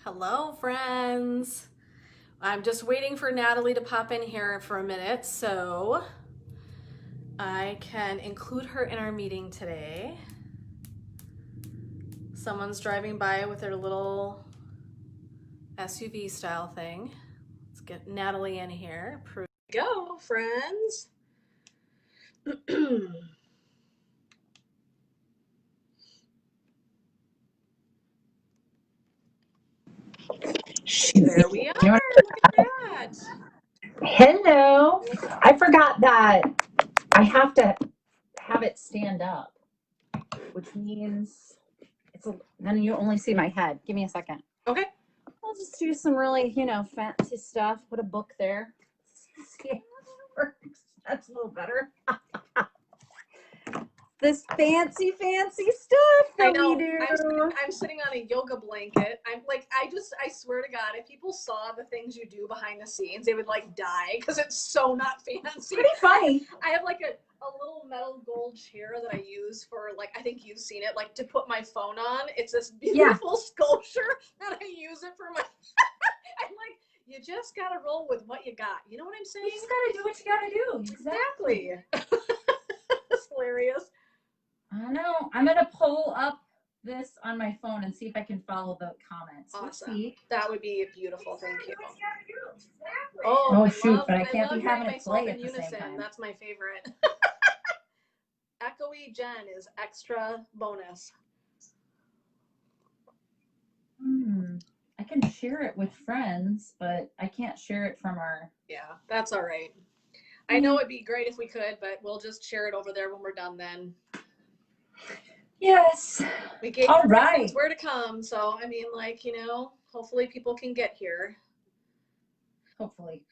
Hello, friends. I'm just waiting for Natalie to pop in here for a minute so I can include her in our meeting today. Someone's driving by with their little SUV style thing. Let's get Natalie in here. Go, friends. There we are. Look at that. Hello. I forgot that I have to have it stand up, which means then you only see my head. Give me a second. Okay. I'll just do some really, fancy stuff. Put a book there. See if it works. That's a little better. This fancy stuff that we do. I'm sitting on a yoga blanket. I swear to God, if people saw the things you do behind the scenes, they would die because it's so not fancy. Pretty funny. I have a little metal gold chair that I use for I think you've seen it, to put my phone on. It's this beautiful sculpture that I use it for my. I'm you just gotta roll with what you got. You know what I'm saying? You just gotta do what you gotta do. Exactly. It's hilarious. I know. I'm going to pull up this on my phone and see if I can follow the comments. Awesome. That would be beautiful. Thank you. Exactly. Oh shoot, but I can't be having it play at the same time. That's my favorite. Echoey Jen is extra bonus. I can share it with friends, but I can't share it from our... Yeah, that's all right. I know it'd be great if we could, but we'll just share it over there when we're done then. Yes. We gave all right. Where to come, so I mean, hopefully people can get here. Hopefully.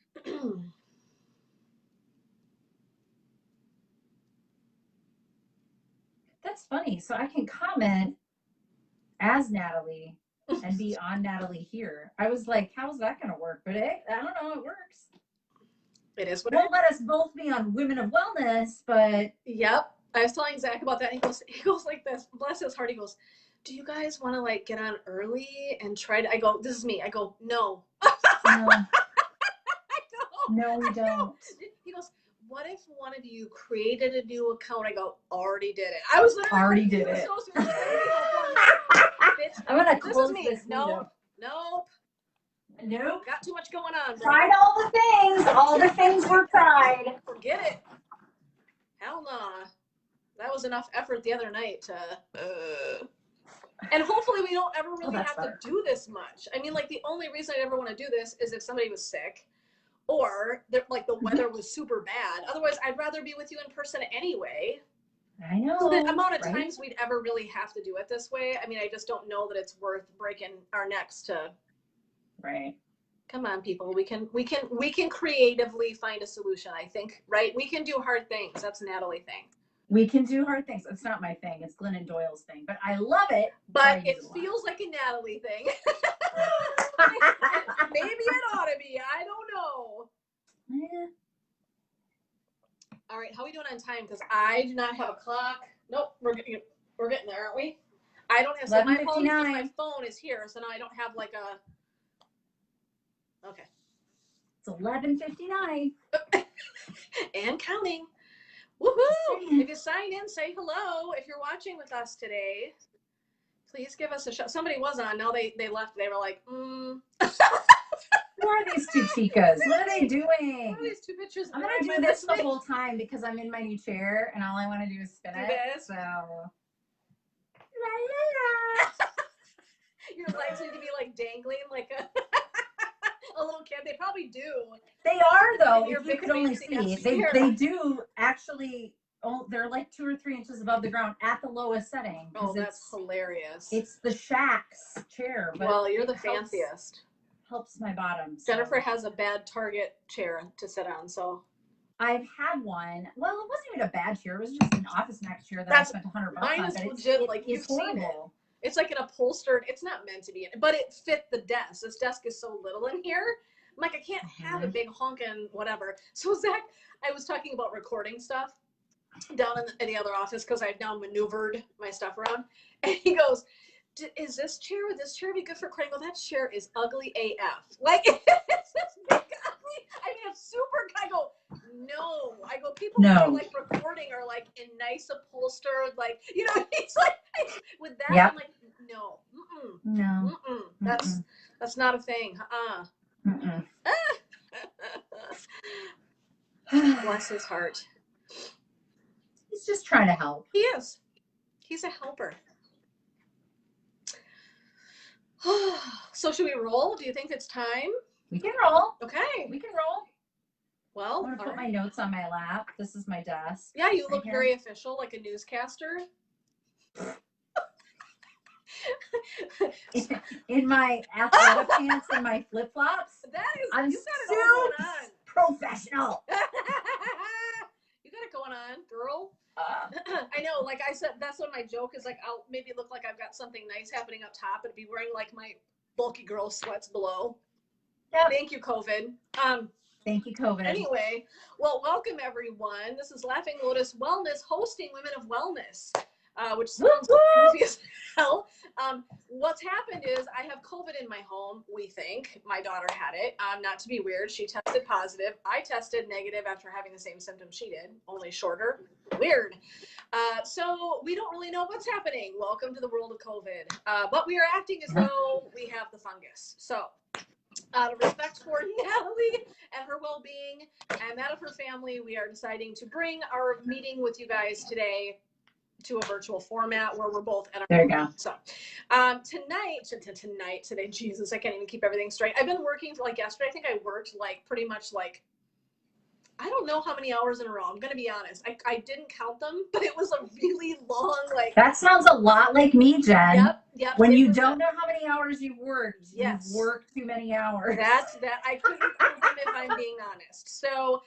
That's funny. So I can comment as Natalie and be on Natalie here. I was like, how's that going to work? But I don't know. It works. It is what it won't let us both be on Women of Wellness, but... Yep. I was telling Zach about that. He goes like this. Bless his heart. He goes, do you guys want to get on early and try to? I go, this is me. I go, no. No. No, we don't. He goes, what if one of you created a new account? I go, already did it. I was literally already did it. I'm gonna close this. Nope. Nope. Got too much going on. Bro. Tried all the things. All the things were tried. Forget it. Hell nah. That was enough effort the other night to. And hopefully we don't ever really have to do this much. I mean, the only reason I ever want to do this is if somebody was sick, or the weather was super bad. Otherwise, I'd rather be with you in person anyway. I know. So the amount of times we'd ever really have to do it this way, I mean, I just don't know that it's worth breaking our necks to. Right. Come on, people. We can creatively find a solution. I think, right? We can do hard things. That's a Natalie thing. We can do hard things. It's not my thing. It's Glennon Doyle's thing, but I love it. But it feels like a Natalie thing. Maybe it ought to be. I don't know. Yeah. All right, how are we doing on time? Because I do not have a clock. Nope, we're getting there, aren't we? I don't have. So my phone is here, so now I don't have a. Okay. It's 11:59. And counting. Woohoo! If you sign in, say hello. If you're watching with us today, please give us a shout. Somebody was on. Now they left. They were like, Who are these two chicas? What are they doing? What are these two bitches? I'm going to do this the whole time because I'm in my new chair and all I want to do is spin it. So. La, la, la. Your legs need to be dangling like a little kid. They probably do. They are, though. If you could only see. They do actually. Oh, they're 2 or 3 inches above the ground at the lowest setting. Oh, that's hilarious. It's the Shaq's chair. But well, you're the fanciest. Helps my bottom. So. Jennifer has a bad Target chair to sit on, so. I've had one. Well, it wasn't even a bad chair. It was just an office max chair that I spent $100 on. Mine is legit. You've seen it. It's an upholstered. It's not meant to be, but it fit the desk. This desk is so little in here. I'm I can't have a big honkin' whatever. So Zach, I was talking about recording stuff down in the other office because I've now maneuvered my stuff around. And he goes, is this chair, would this chair be good for crying? Well, that chair is ugly AF. Like, it's this big, ugly, I mean, it's super, I go, no. I go, people who are like recording are like in nice upholstered, like, you know, it's like, with that, I'm like, no. No. That's not a thing. Bless his heart. He's just trying to help. He is. He's a helper. So should we roll? Do you think it's time? We can roll. Okay. We can roll. Well, I'm going to put my notes on my lap. This is my desk. Yeah, you look very official, like a newscaster. In my athletic pants and my flip-flops. I'm so professional. You got it going on, girl. I know, like I said, that's what my joke is. Like, I'll maybe look like I've got something nice happening up top, and be wearing like my bulky girl sweats below. Yep. Thank you, COVID. Thank you, COVID. Anyway, well, welcome everyone. This is Laughing Lotus Wellness, hosting Women of Wellness, which sounds goofy as hell. What's happened is I have COVID in my home, we think. My daughter had it. Not to be weird, she tested positive. I tested negative after having the same symptoms she did, only shorter. Weird. So we don't really know what's happening. Welcome to the world of COVID. But we are acting as though we have the fungus. So out of respect for Natalie and her well-being and that of her family, we are deciding to bring our meeting with you guys today to a virtual format where we're both at our There you go. So today, Jesus, I can't even keep everything straight. I've been working for like yesterday. I think I worked like pretty much like, I don't know how many hours in a row. I'm going to be honest. I didn't count them, but it was a really long, like. That sounds a lot like me, Jen. Yep. When you don't know how many hours you've worked, you've worked too many hours. I couldn't count them if I'm being honest. So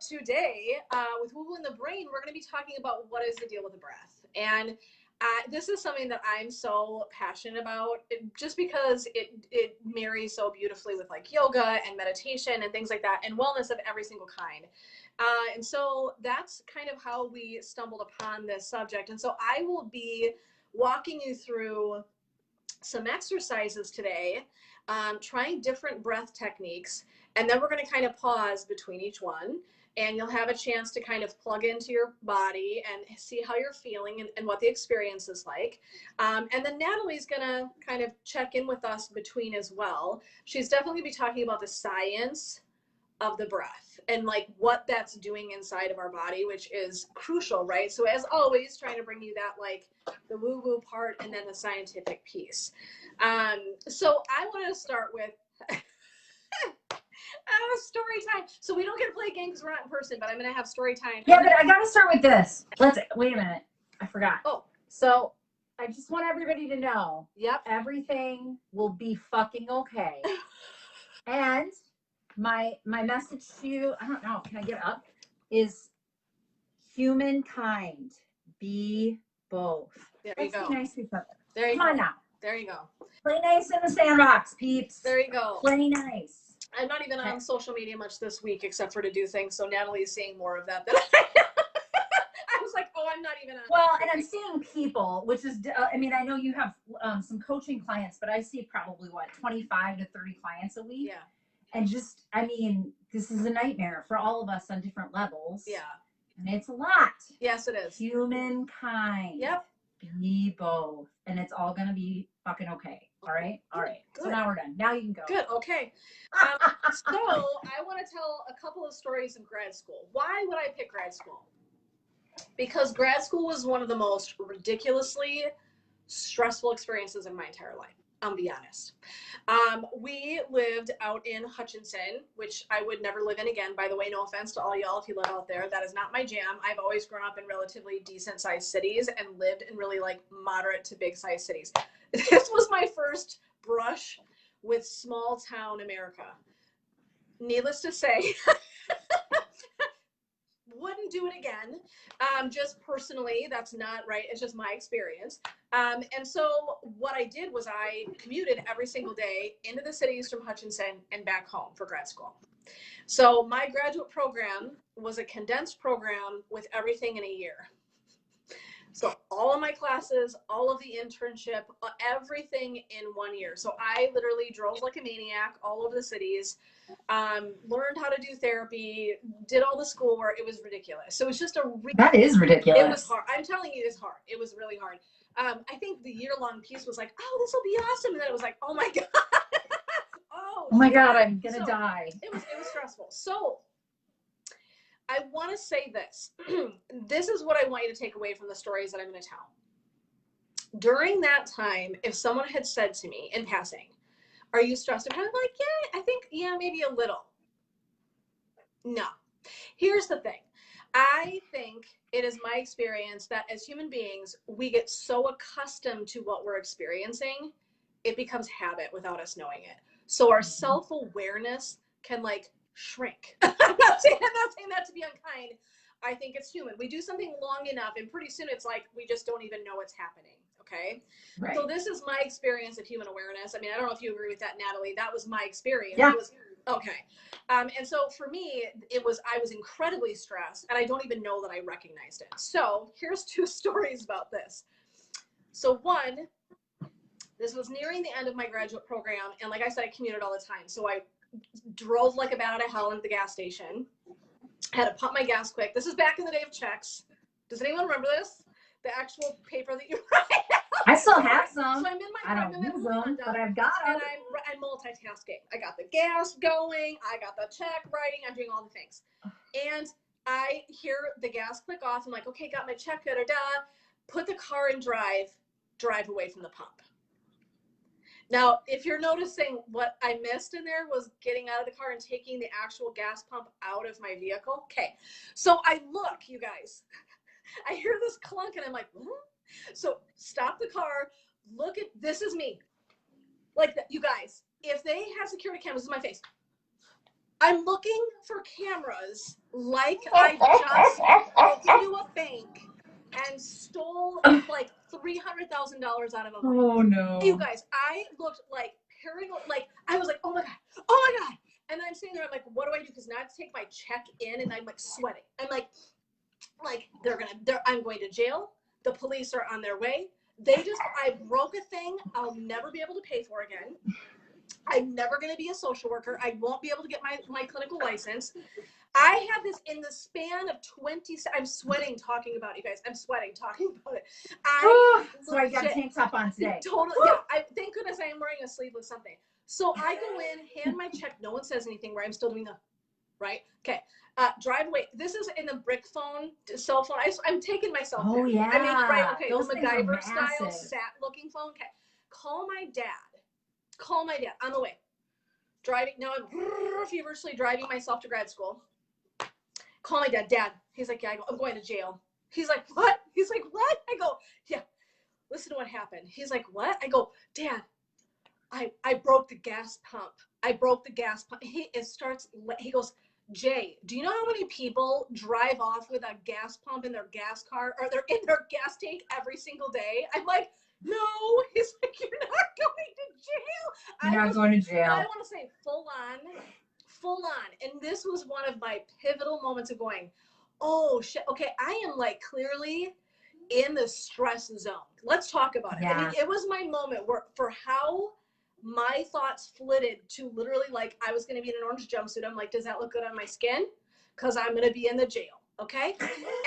today, with WooWoo in the Brain, we're going to be talking about what is the deal with the breath. And this is something that I'm so passionate about, just because it marries so beautifully with like yoga and meditation and things like that, and wellness of every single kind. And so that's kind of how we stumbled upon this subject. And so I will be walking you through some exercises today, trying different breath techniques, and then we're going to kind of pause between each one. And you'll have a chance to kind of plug into your body and see how you're feeling and what the experience is like. And then Natalie's going to kind of check in with us between as well. She's definitely going to be talking about the science of the breath and like what that's doing inside of our body, which is crucial, right? So as always, trying to bring you that like the woo-woo part and then the scientific piece. So I want to start with story time. So we don't get to play a game because we're not in person, but I'm going to have story time. Yeah, but I got to start with this. Wait a minute. I forgot. Oh. So I just want everybody to know. Yep. Everything will be fucking okay. And my message to you, I don't know, can I get up? Is humankind. Be both. There you go. Be nice to each other. There you Come go. on now. There you go. Play nice in the sandbox, peeps. There you go. Play nice. I'm not even on social media much this week except for to do things, so Natalie's seeing more of that than I was like, oh, I'm not even on. Well, and I'm seeing people, which is, I mean, I know you have some coaching clients, but I see probably, 25 to 30 clients a week. Yeah. And just, I mean, this is a nightmare for all of us on different levels. Yeah. And it's a lot. Yes, it is. Humankind. Yep. Be both. And it's all going to be fucking okay. All right? All right. Good. So now we're done. Now you can go. Good. Okay. So I want to tell a couple of stories of grad school. Why would I pick grad school? Because grad school was one of the most ridiculously stressful experiences of my entire life. I'll be honest. We lived out in Hutchinson, which I would never live in again. By the way, no offense to all y'all if you live out there. That is not my jam. I've always grown up in relatively decent sized cities and lived in really like moderate to big sized cities. This was my first brush with small town America. Needless to say, wouldn't do it again. Just personally, that's not right. It's just my experience. And so what I did was I commuted every single day into the cities from Hutchinson and back home for grad school. So my graduate program was a condensed program with everything in a year. So all of my classes, all of the internship, everything in 1 year. So I literally drove like a maniac all over the cities, learned how to do therapy, did all the schoolwork. It was ridiculous. So it was just that is ridiculous. It was hard. I'm telling you, it's hard. It was really hard. I think the year-long piece was like, oh, this will be awesome. And then it was like, oh my God. Oh my God, I'm going to die. It was stressful. So I want to say this. This is what I want you to take away from the stories that I'm going to tell. During that time, if someone had said to me in passing, are you stressed? I'm like, yeah, I think, yeah, maybe a little. No. Here's the thing. I think it is my experience that as human beings, we get so accustomed to what we're experiencing, it becomes habit without us knowing it. So our self-awareness can like shrink. I'm not saying that to be unkind. I think it's human. We do something long enough and pretty soon it's like we just don't even know what's happening. Okay. Right. So this is my experience of human awareness. I mean, I don't know if you agree with that, Natalie. That was my experience. Yeah. Okay. And so for me, I was incredibly stressed and I don't even know that I recognized it. So here's 2 stories about this. So one, this was nearing the end of my graduate program. And like I said, I commuted all the time. So I drove like a bat out of hell into the gas station. Had to pump my gas quick. This is back in the day of checks. Does anyone remember this? The actual paper that you write. I still have some. So I'm in my, I don't use them, but I've got them. And I'm multitasking. I got the gas going. I got the check writing. I'm doing all the things. And I hear the gas click off. I'm like, okay, got my check, put the car in drive away from the pump. Now, if you're noticing, what I missed in there was getting out of the car and taking the actual gas pump out of my vehicle. Okay, so I look, you guys. I hear this clunk and I'm like, what? So stop the car. Look at, this is me. Like that, you guys, if they have security cameras, this is my face. I'm looking for cameras like I just went into a bank and stole like $300,000 out of a bank. Oh no. You guys, I looked like paranoid, like I was like, oh my God. And then I'm sitting there, I'm like, what do I do? Because now I have to take my check in and I'm like sweating. I'm like I'm going to jail. The police are on their way. I broke a thing I'll never be able to pay for again. I'm never going to be a social worker. I won't be able to get my clinical license. I had this in the span of 20 seconds. I'm sweating talking about it, you guys. I'm sweating talking about it. So I got a tank top on today. Totally. Yeah. Thank goodness I am wearing a sleeveless something. So I go in, hand my check. No one says anything where I'm still doing the, right? Okay. Drive away. This is in the brick phone, cell phone. I'm taking myself. Oh, yeah. I mean, right. Okay. Those the things are MacGyver style, massive. sat-looking phone. Okay. Call my dad on the way. Driving. Now I'm feverishly driving myself to grad school. Call my dad. Dad. He's like, yeah. I go, I'm going to jail. He's like, what? He's like, what? I go, yeah. Listen to what happened. He's like, what? I go, Dad, I broke the gas pump. I broke the gas pump. He goes, Jay, do you know how many people drive off with a gas pump in their gas car or they're in their gas tank every single day? I'm like, no. He's like, you're not going to jail. You're not going to jail. I want to say full on. And this was one of my pivotal moments of going, oh shit. Okay. I am like clearly in the stress zone. Let's talk about it. Yeah. I mean, it was my moment for how my thoughts flitted to literally like I was going to be in an orange jumpsuit. I'm like, does that look good on my skin? Because I'm going to be in the jail. Okay.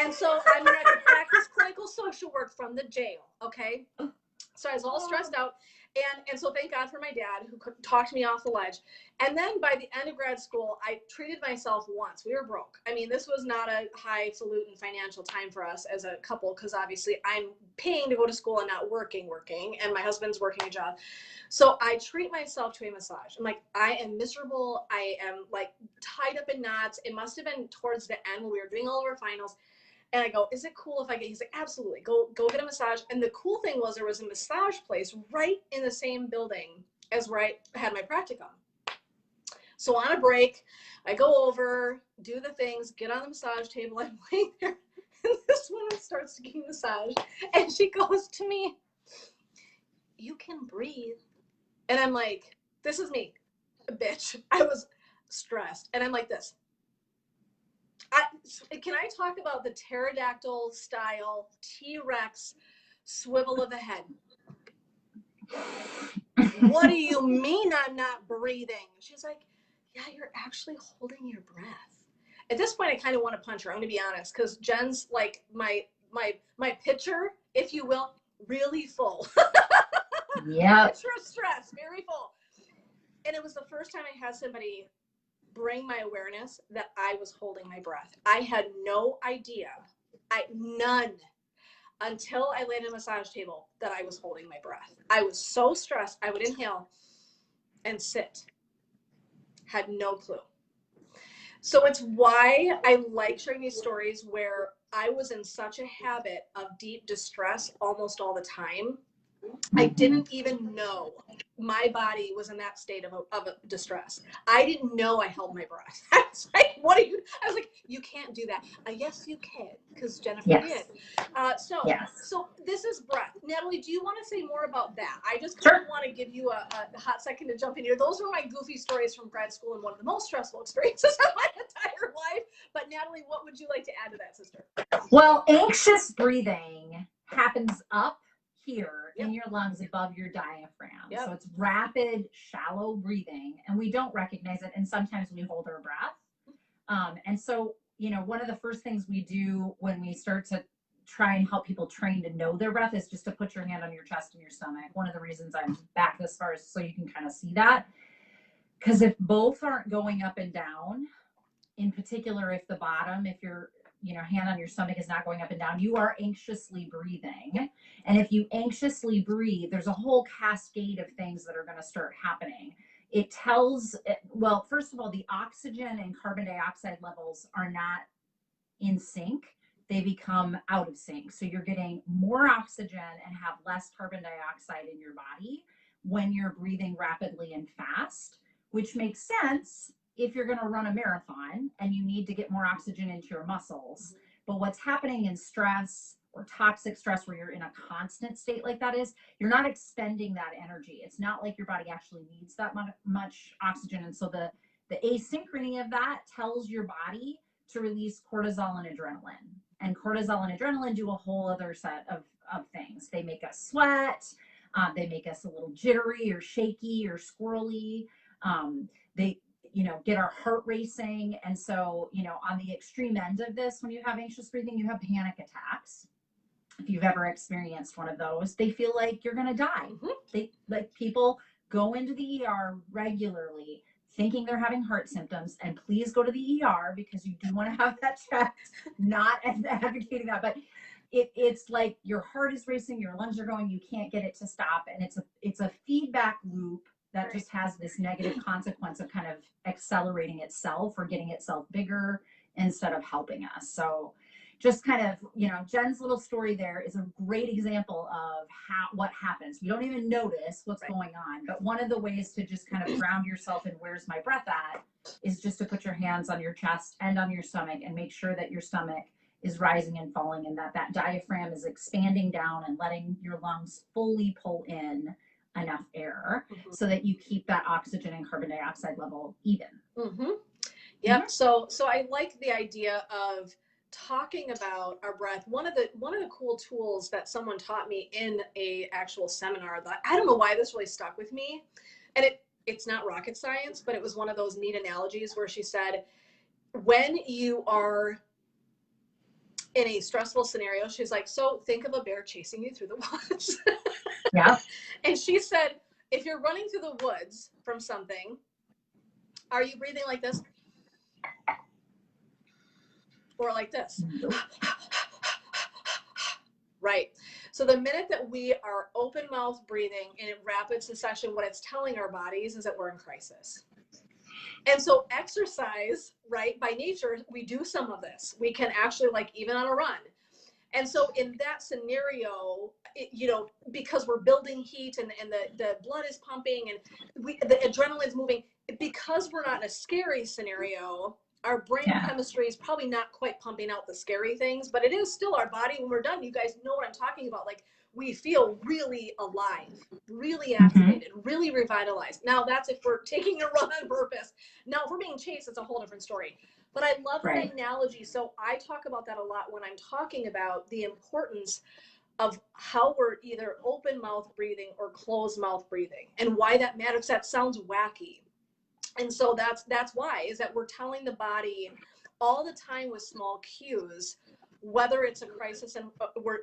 And so I'm going to practice clinical social work from the jail. Okay. So I was all stressed out. And so thank God for my dad who talked me off the ledge. And then by the end of grad school, I treated myself once. We were broke. I mean, this was not a highfalutin financial time for us as a couple because obviously I'm paying to go to school and not working, and my husband's working a job. So I treat myself to a massage. I'm like, I am miserable. I am like tied up in knots. It must have been towards the end when we were doing all of our finals. And I go, is it cool if I get, he's like, absolutely, go get a massage. And the cool thing was there was a massage place right in the same building as where I had my practicum. So on a break, I go over, do the things, get on the massage table. I'm laying there and this woman starts to give me a massage and she goes to me, you can breathe. And I'm like, this is me, bitch. I was stressed. And I'm like this. Can I talk about the pterodactyl style T-Rex swivel of the head? What do you mean I'm not breathing? She's like, yeah, you're actually holding your breath. At this point, I kind of want to punch her. I'm going to be honest, because Jen's like my pitcher, if you will, really full. Yeah. Pitcher of stress, very full. And it was the first time I had somebody bring my awareness that I was holding my breath. I had no idea, none, until I laid on a massage table that I was holding my breath. I was so stressed, I would inhale and sit. Had no clue. So it's why I like sharing these stories where I was in such a habit of deep distress almost all the time. I didn't even know my body was in that state of a distress. I didn't know I held my breath. I was like, what are you? I was like, you can't do that. Yes, you can, because Jennifer did. So this is breath. Natalie, do you want to say more about that? I just kind of want to give you a hot second to jump in here. Those were my goofy stories from grad school and one of the most stressful experiences of my entire life. But Natalie, what would you like to add to that, sister? Well, anxious breathing happens up here in your lungs above your diaphragm. So it's rapid, shallow breathing, and we don't recognize it. And sometimes we hold our breath. And so, you know, one of the first things we do when we start to try and help people train to know their breath is just to put your hand on your chest and your stomach. One of the reasons I'm back this far is so you can kind of see that. Because if both aren't going up and down, in particular, if the bottom, if your hand on your stomach is not going up and down, you are anxiously breathing. And if you anxiously breathe, there's a whole cascade of things that are going to start happening. It tells, well, first of all, the oxygen and carbon dioxide levels are not in sync. They become out of sync. So you're getting more oxygen and have less carbon dioxide in your body when you're breathing rapidly and fast, which makes sense if you're going to run a marathon and you need to get more oxygen into your muscles. But what's happening in stress or toxic stress, where you're in a constant state like that, is you're not expending that energy. It's not like your body actually needs that much oxygen. And so the asynchrony of that tells your body to release cortisol and adrenaline. And cortisol and adrenaline do a whole other set of things. They make us sweat. They make us a little jittery or shaky or squirrely. They get our heart racing. And so, on the extreme end of this, when you have anxious breathing, you have panic attacks. If you've ever experienced one of those, they feel like you're going to die. People go into the ER regularly thinking they're having heart symptoms, and please go to the ER because you do want to have that checked. Not advocating that, but it's like your heart is racing, your lungs are going, you can't get it to stop. And it's a feedback loop that just has this negative consequence of kind of accelerating itself or getting itself bigger instead of helping us. So just kind of, Jen's little story there is a great example of what happens. You don't even notice what's going on. But one of the ways to just kind of ground yourself in where's my breath at is just to put your hands on your chest and on your stomach and make sure that your stomach is rising and falling, and that diaphragm is expanding down and letting your lungs fully pull in enough air so that you keep that oxygen and carbon dioxide level even. So I like the idea of talking about our breath. One of the cool tools that someone taught me in a actual seminar that I don't know why this really stuck with me, and it's not rocket science, but it was one of those neat analogies where she said, when you are in a stressful scenario, she's like, so think of a bear chasing you through the woods. And she said, if you're running through the woods from something, are you breathing like this? Or like this? Right. So the minute that we are open mouth breathing in rapid succession, what it's telling our bodies is that we're in crisis. And so exercise, right, by nature, we do some of this. We can actually, like, even on a run. And so in that scenario, because we're building heat and the blood is pumping and the adrenaline's moving, because we're not in a scary scenario, our brain chemistry is probably not quite pumping out the scary things, but it is still our body. When we're done, you guys know what I'm talking about. Like, we feel really alive, really activated, really revitalized. Now, that's if we're taking a run on purpose. Now, if we're being chased, it's a whole different story. But I love that Right. analogy. So I talk about that a lot when I'm talking about the importance of how we're either open mouth breathing or closed mouth breathing, and why that matters. That sounds wacky. And so that's why, is that we're telling the body all the time with small cues, whether it's a crisis and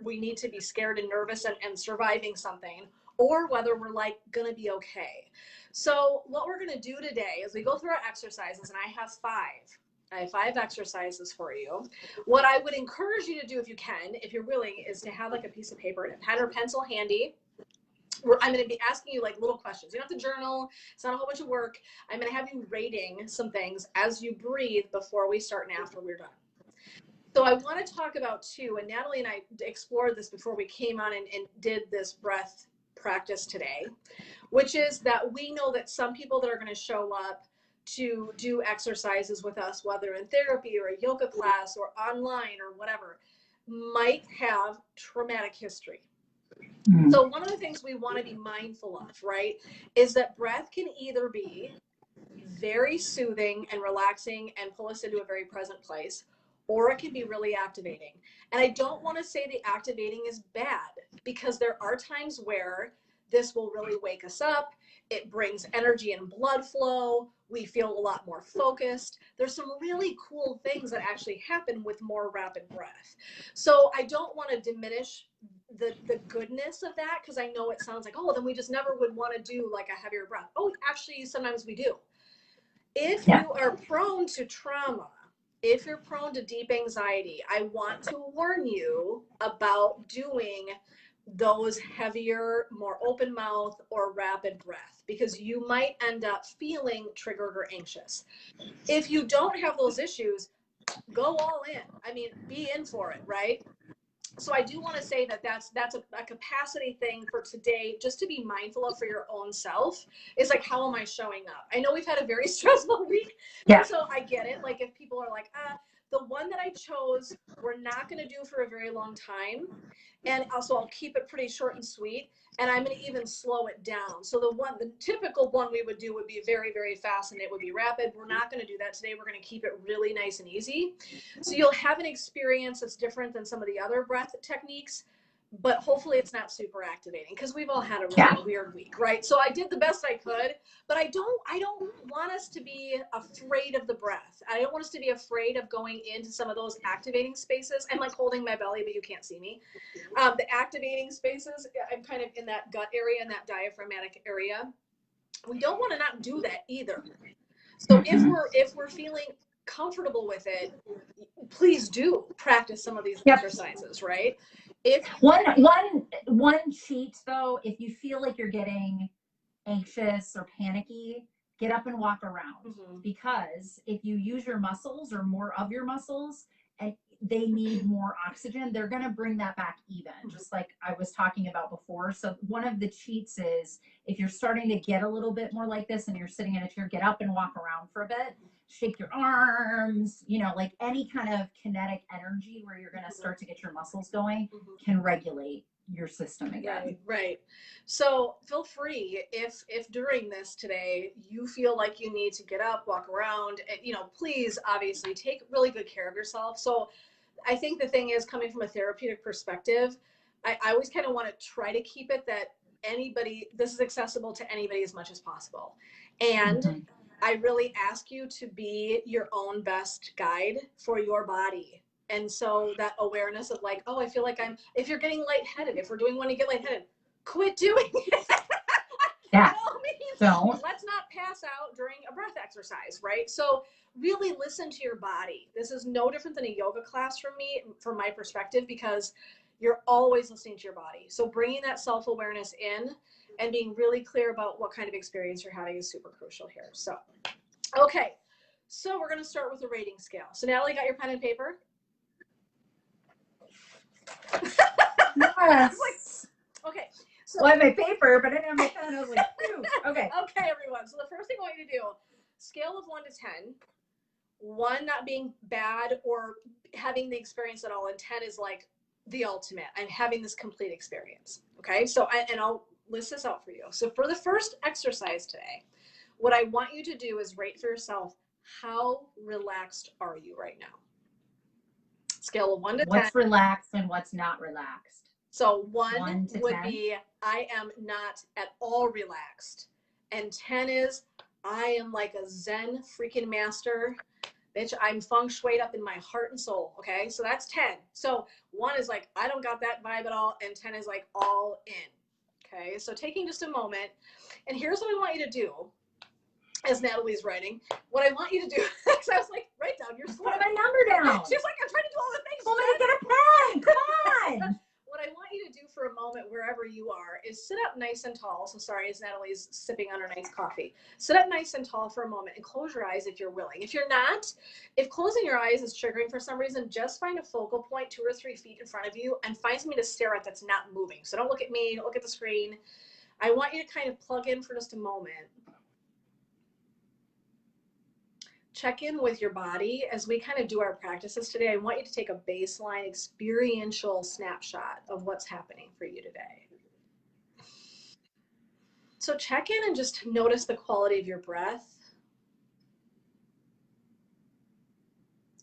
we need to be scared and nervous and surviving something, or whether we're like going to be okay. So what we're going to do today is we go through our exercises, and I have five exercises for you. What I would encourage you to do, if you can, if you're willing, is to have like a piece of paper and a pen or pencil handy. I'm going to be asking you like little questions. You don't have to journal. It's not a whole bunch of work. I'm going to have you rating some things as you breathe before we start and after we're done. So I want to talk about two, and Natalie and I explored this before we came on and did this breath practice today, which is that we know that some people that are going to show up to do exercises with us, whether in therapy or a yoga class or online or whatever, might have traumatic history. So one of the things we want to be mindful of, right, is that breath can either be very soothing and relaxing and pull us into a very present place, or it can be really activating. And I don't want to say the activating is bad, because there are times where this will really wake us up. It brings energy and blood flow. We feel a lot more focused. There's some really cool things that actually happen with more rapid breath. So I don't want to diminish the goodness of that, because I know it sounds like, oh, then we just never would want to do like a heavier breath. Oh, actually, sometimes we do. If you are prone to trauma, if you're prone to deep anxiety, I want to warn you about doing those heavier, more open mouth or rapid breath, because you might end up feeling triggered or anxious. If you don't have those issues, go all in. I mean, be in for it, right? So I do want to say that that's a capacity thing for today, just to be mindful of for your own self. Is like, how am I showing up? I know we've had a very stressful week, and so I get it. Like if people are like, the one that I chose, we're not going to do for a very long time, and also I'll keep it pretty short and sweet, and I'm going to even slow it down. So the typical one we would do would be very, very fast, and it would be rapid. We're not going to do that today. We're going to keep it really nice and easy. So you'll have an experience that's different than some of the other breath techniques, but hopefully it's not super activating, because we've all had a really weird week, right? So I did the best I could, but I don't want us to be afraid of the breath. I don't want us to be afraid of going into some of those activating spaces. I'm like holding my belly, but you can't see me. The activating spaces, I'm kind of in that gut area and that diaphragmatic area. We don't want to not do that either. So if we're feeling comfortable with it, please do practice some of these exercises, right? If one cheat though, if you feel like you're getting anxious or panicky, get up and walk around, because if you use your muscles or more of your muscles and they need more oxygen, they're going to bring that back even, just like I was talking about before. So one of the cheats is, if you're starting to get a little bit more like this and you're sitting in a chair, get up and walk around for a bit, shake your arms, like any kind of kinetic energy where you're going to start to get your muscles going can regulate your system again. Right. So feel free, if during this today you feel like you need to get up, walk around, and please obviously take really good care of yourself. So I think the thing is, coming from a therapeutic perspective, I always kind of want to try to keep it that this is accessible to anybody as much as possible. And I really ask you to be your own best guide for your body. And so that awareness of like, oh, I feel like if you're getting lightheaded, if we're doing one to get lightheaded, quit doing it. Don't. Let's not pass out during a breath exercise, right? So really listen to your body. This is no different than a yoga class from me, from my perspective, because you're always listening to your body. So bringing that self-awareness in and being really clear about what kind of experience you're having is super crucial here. So, okay. So we're going to start with a rating scale. So Natalie, got your pen and paper? Yes. Okay. So, well, I have my paper, but I didn't have my pen. I was like, phew. Okay. Okay, everyone. So the first thing I want you to do, scale of 1 to 10. 1 not being bad or having the experience at all, and 10 is like the ultimate. I'm having this complete experience. Okay. So I'll list this out for you. So for the first exercise today, what I want you to do is rate for yourself how relaxed are you right now? Scale of 1 to 10. What's relaxed and what's not relaxed? So 1 to would 10? be, I am not at all relaxed. And 10 is, I am like a Zen freaking master. Bitch, I'm feng shuied up in my heart and soul. Okay, so that's 10. So 1 is like, I don't got that vibe at all. And 10 is like all in. Okay, so taking just a moment. And here's what I want you to do. As Natalie's writing, what I want you to do, because I was like, write down your score. Put my number down. She's like, I'm trying to do all the things. Want me to get a pen? Come on. What I want you to do for a moment, wherever you are, is sit up nice and tall. So sorry, as Natalie's sipping on her nice coffee. Sit up nice and tall for a moment and close your eyes if you're willing. If you're not, if closing your eyes is triggering for some reason, just find a focal point 2 or 3 feet in front of you and find something to stare at that's not moving. So don't look at me, don't look at the screen. I want you to kind of plug in for just a moment. Check in with your body as we kind of do our practices today. I want you to take a baseline experiential snapshot of what's happening for you today. So check in and just notice the quality of your breath.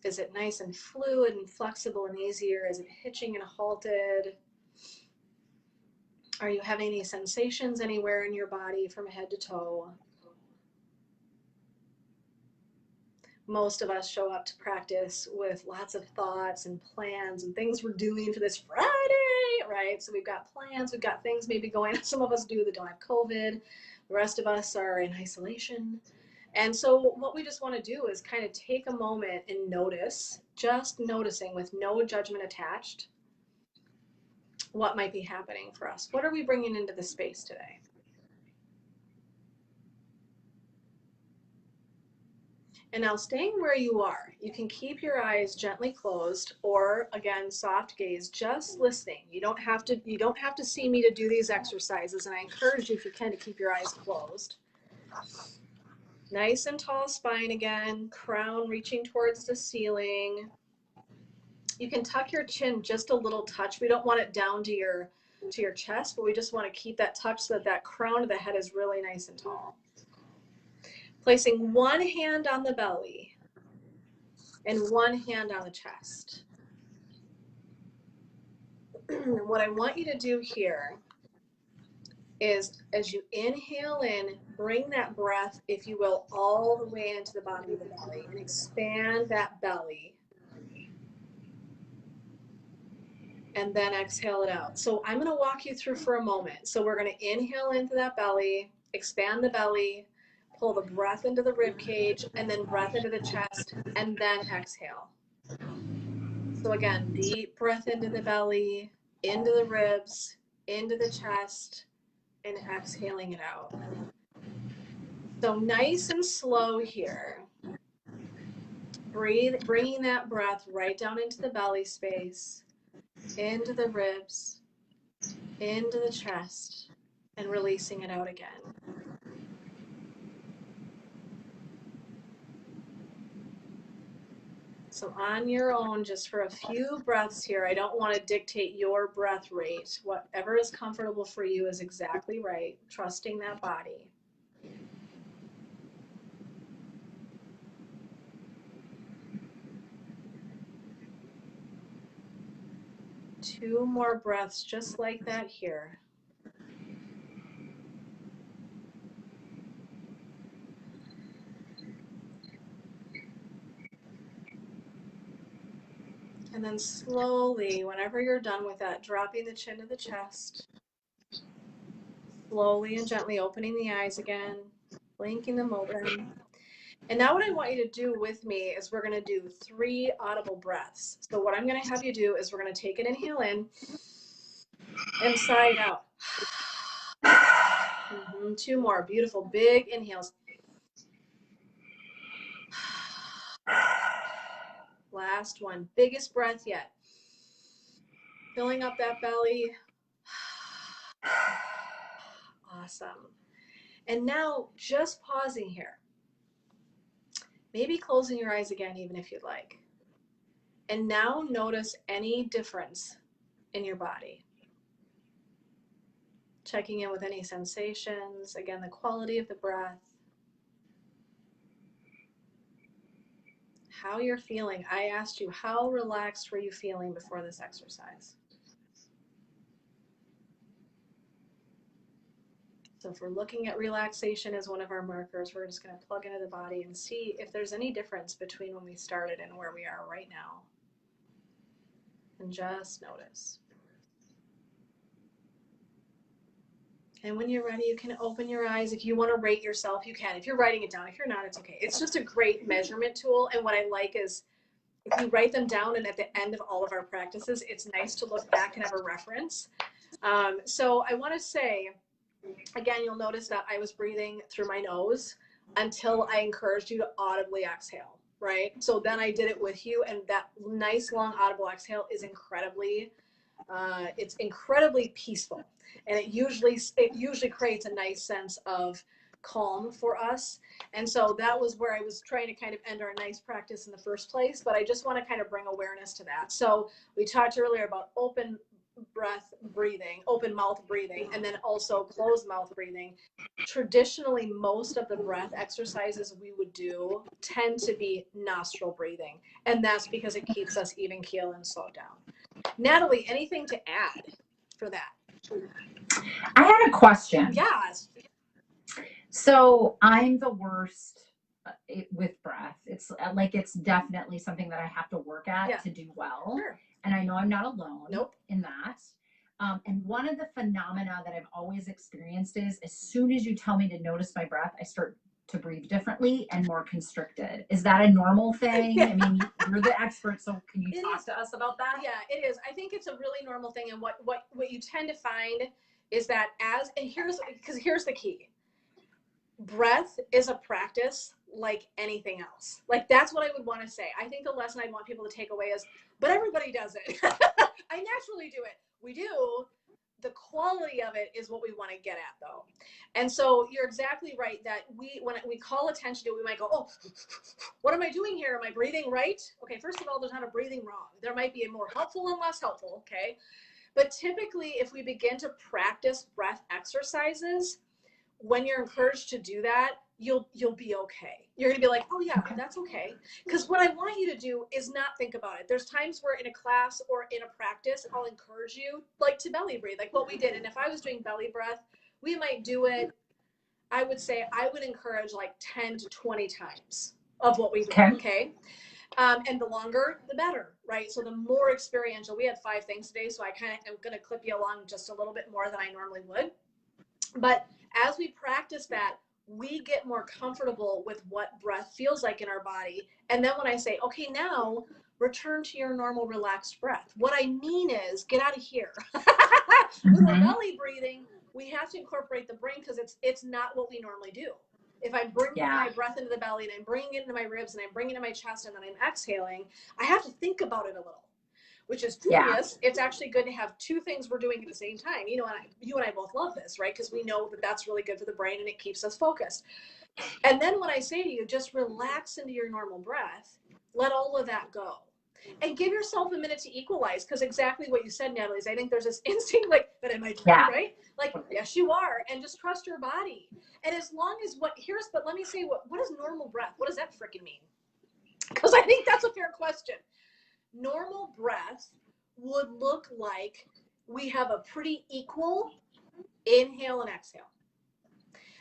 Is it nice and fluid and flexible and easier? Is it hitching and halted? Are you having any sensations anywhere in your body from head to toe? Most of us show up to practice with lots of thoughts and plans and things we're doing for this Friday, right? So we've got plans, we've got things maybe going on. Some of us do that don't have COVID. The rest of us are in isolation. And so what we just want to do is kind of take a moment and notice, just noticing with no judgment attached, what might be happening for us. What are we bringing into the space today? And now staying where you are, you can keep your eyes gently closed or again, soft gaze, just listening. You don't have to see me to do these exercises. And I encourage you, if you can, to keep your eyes closed. Nice and tall spine again, crown reaching towards the ceiling. You can tuck your chin just a little touch. We don't want it down to your chest, but we just want to keep that touch so that that crown of the head is really nice and tall. Placing one hand on the belly and one hand on the chest. What I want you to do here is as you inhale in, bring that breath, if you will, all the way into the bottom of the belly and expand that belly. And then exhale it out. So I'm going to walk you through for a moment. So we're going to inhale into that belly, expand the belly, pull the breath into the rib cage, and then breath into the chest, and then exhale. So again, deep breath into the belly, into the ribs, into the chest, and exhaling it out. So nice and slow here. Breathe, bringing that breath right down into the belly space, into the ribs, into the chest, and releasing it out again. So on your own, just for a few breaths here, I don't want to dictate your breath rate. Whatever is comfortable for you is exactly right, trusting that body. Two more breaths just like that here. And then slowly, whenever you're done with that, dropping the chin to the chest. Slowly and gently opening the eyes again, blinking them open. And now what I want you to do with me is we're going to do 3 audible breaths. So what I'm going to have you do is we're going to take an inhale in and sigh out. 2 more beautiful big inhales. Last one, biggest breath yet. Filling up that belly. Awesome. And now just pausing here. Maybe closing your eyes again, even if you'd like. And now notice any difference in your body. Checking in with any sensations. Again, the quality of the breath. how you're feeling. I asked you, how relaxed were you feeling before this exercise? So if we're looking at relaxation as one of our markers, we're just going to plug into the body and see if there's any difference between when we started and where we are right now. And just notice. And when you're ready, you can open your eyes. If you want to rate yourself, you can. If you're writing it down, if you're not, it's okay. It's just a great measurement tool. And what I like is if you write them down and at the end of all of our practices, it's nice to look back and have a reference. So I want to say, again, you'll notice that I was breathing through my nose until I encouraged you to audibly exhale, right? So then I did it with you, and that nice long audible exhale is incredibly peaceful, and it usually creates a nice sense of calm for us. And so that was where I was trying to kind of end our nice practice in the first place, but I just want to kind of bring awareness to that. So we talked earlier about open breath breathing, open mouth breathing, and then also closed mouth breathing. Traditionally, most of the breath exercises we would do tend to be nostril breathing, and that's because it keeps us even keel and slowed down. Natalie, anything to add for that? I had a question. Yes. So I'm the worst with breath. It's definitely something that I have to work at to do well. Sure. And I know I'm not alone Nope. in that. And one of the phenomena that I've always experienced is as soon as you tell me to notice my breath, I start to breathe differently and more constricted. Is that a normal thing? Yeah. I mean, you're the expert, so can you talk to us about that? Yeah, it is. I think it's a really normal thing. And what you tend to find is that here's the key. Breath is a practice like anything else. Like, that's what I would want to say. I think the lesson I want people to take away is, but everybody does it. I naturally do it. We do. The quality of it is what we want to get at, though. And so you're exactly right that when we call attention to it, we might go, oh, what am I doing here? Am I breathing right? Okay, first of all, there's not a breathing wrong. There might be a more helpful and less helpful, okay? But typically, if we begin to practice breath exercises, when you're encouraged to do that, you'll be okay. You're gonna be like, oh yeah, that's okay. Because what I want you to do is not think about it. There's times where in a class or in a practice, I'll encourage you like to belly breathe, like what we did. And if I was doing belly breath, we might do it, I would say I would encourage like 10 to 20 times of what we do, okay? And the longer, the better, right? So the more experiential, we had 5 things today, so I kind of am gonna clip you along just a little bit more than I normally would. But as we practice that, we get more comfortable with what breath feels like in our body. And then when I say, okay, now return to your normal relaxed breath, what I mean is get out of here. With our belly breathing, we have to incorporate the brain because it's not what we normally do. If I'm bringing my breath into the belly and I'm bringing it into my ribs and I'm bringing it into my chest and then I'm exhaling, I have to think about it a little, which is genius. It's actually good to have 2 things we're doing at the same time. You and I both love this, right? Because we know that that's really good for the brain and it keeps us focused. And then when I say to you, just relax into your normal breath, let all of that go. And give yourself a minute to equalize, because exactly what you said, Natalie, is I think there's this instinct like that am I doing right? Like, yes, you are. And just trust your body. And as long as but let me say, what is normal breath? What does that freaking mean? Because I think that's a fair question. Normal breath would look like we have a pretty equal inhale and exhale.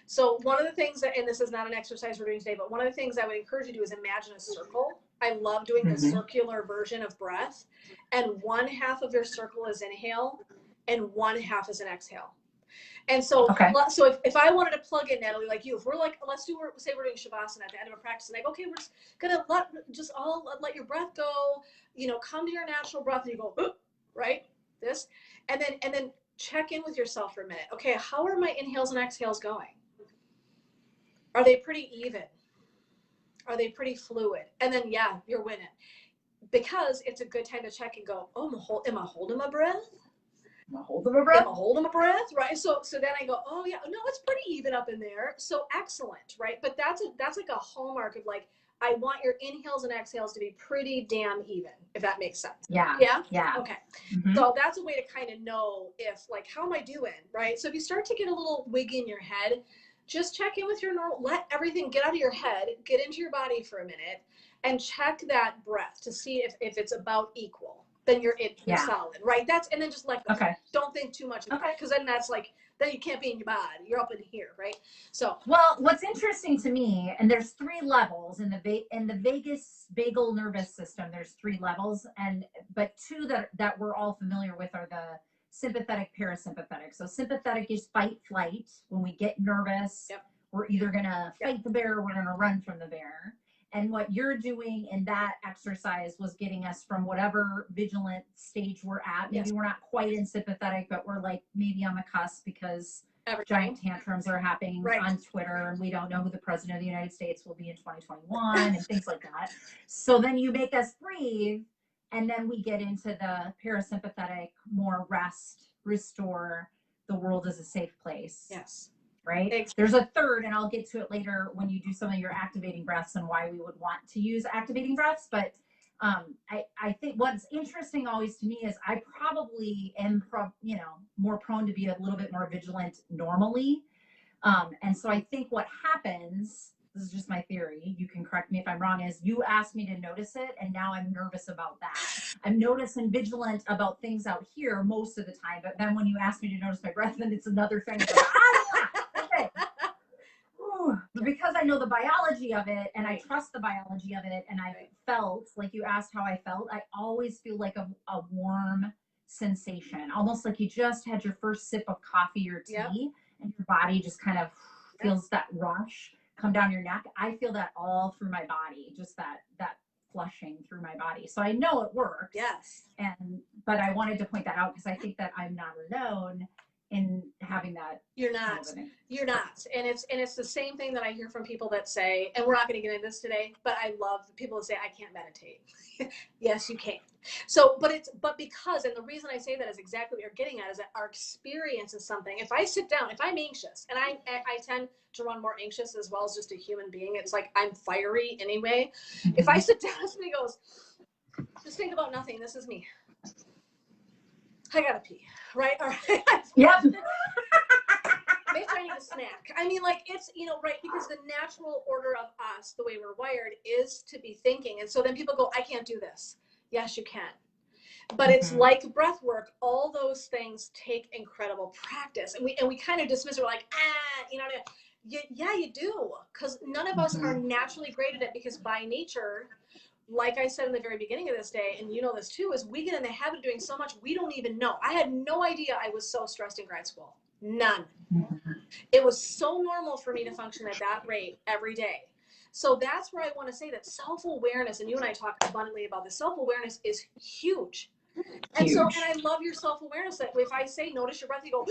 So one of the things and this is not an exercise we're doing today, but one of the things I would encourage you to do is imagine a circle. I love doing the circular version of breath. And 1/2 of your circle is inhale and 1/2 is an exhale. And so, so if I wanted to plug in, Natalie, like you, if we're like, say we're doing Shavasana at the end of a practice, and like, okay, we're just gonna let your breath go, come to your natural breath, and you go, right, this, and then check in with yourself for a minute. Okay, how are my inhales and exhales going? Are they pretty even? Are they pretty fluid? And then, you're winning, because it's a good time to check and go, oh, am I holding my breath? Am I holding my breath? Right. So then I go, oh yeah, no, it's pretty even up in there. So excellent, right? But that's like a hallmark of like, I want your inhales and exhales to be pretty damn even, if that makes sense. Yeah. Okay. So that's a way to kind of know if like, how am I doing, right? So if you start to get a little wig in your head, just check in with your normal, let everything get out of your head, get into your body for a minute, and check that breath to see if it's about equal. Then you're solid, right? And then just let go. Okay. Don't think too much about it, because then that's like, then you can't be in your body. You're up in here, right? So, well, what's interesting to me, and there's 3 levels in the vagal nervous system. There's 3 levels, but 2 that we're all familiar with are the sympathetic, parasympathetic. So sympathetic is fight, flight. When we get nervous, we're either gonna fight the bear or we're gonna run from the bear. And what you're doing in that exercise was getting us from whatever vigilant stage we're at. Maybe we're not quite in sympathetic, but we're like maybe on the cusp because giant tantrums are happening on Twitter, and we don't know who the president of the United States will be in 2021 and things like that. So then you make us breathe, and then we get into the parasympathetic, more rest, restore, the world is a safe place. Yes. Right? Exactly. There's a third, and I'll get to it later when you do some of your activating breaths and why we would want to use activating breaths. But I think what's interesting always to me is I probably am, more prone to be a little bit more vigilant normally. And so I think what happens, this is just my theory, you can correct me if I'm wrong, is you asked me to notice it, and now I'm nervous about that. I'm noticed and vigilant about things out here most of the time, but then when you ask me to notice my breath, then it's another thing. Like, okay. But because I know the biology of it, and I trust the biology of it, and I felt, like you asked how I felt, I always feel like a warm sensation, almost like you just had your first sip of coffee or tea, and your body just kind of feels that rush come down your neck. I feel that all through my body, just that flushing through my body. So I know it works. Yes. But I wanted to point that out because I think that I'm not alone in having that. You're not. You're not. And it's the same thing that I hear from people that say, and we're not going to get into this today, but I love people that say, I can't meditate. Yes, you can. So, but because, and the reason I say that is exactly what you're getting at, is that our experience is something. If I sit down, if I'm anxious, and I tend to run more anxious as well as just a human being, it's like I'm fiery anyway. If I sit down, somebody goes, just think about nothing. This is me. I gotta pee, right? All right. Yep. Maybe I need a snack. I mean, like, it's, right, because the natural order of us, the way we're wired, is to be thinking. And so then people go, I can't do this. Yes, you can. But it's like breath work. All those things take incredible practice. And we kind of dismiss it. We're like, yeah, you do. Because none of us are naturally great at it, because by nature, like I said in the very beginning of this day, and you know this too, is we get in the habit of doing so much we don't even know. I had no idea I was so stressed in grad school. None. It was so normal for me to function at that rate every day. So that's where I want to say that self-awareness, and you and I talk abundantly about this, self-awareness is huge. And so, and I love your self-awareness, that if I say, notice your breath, you go,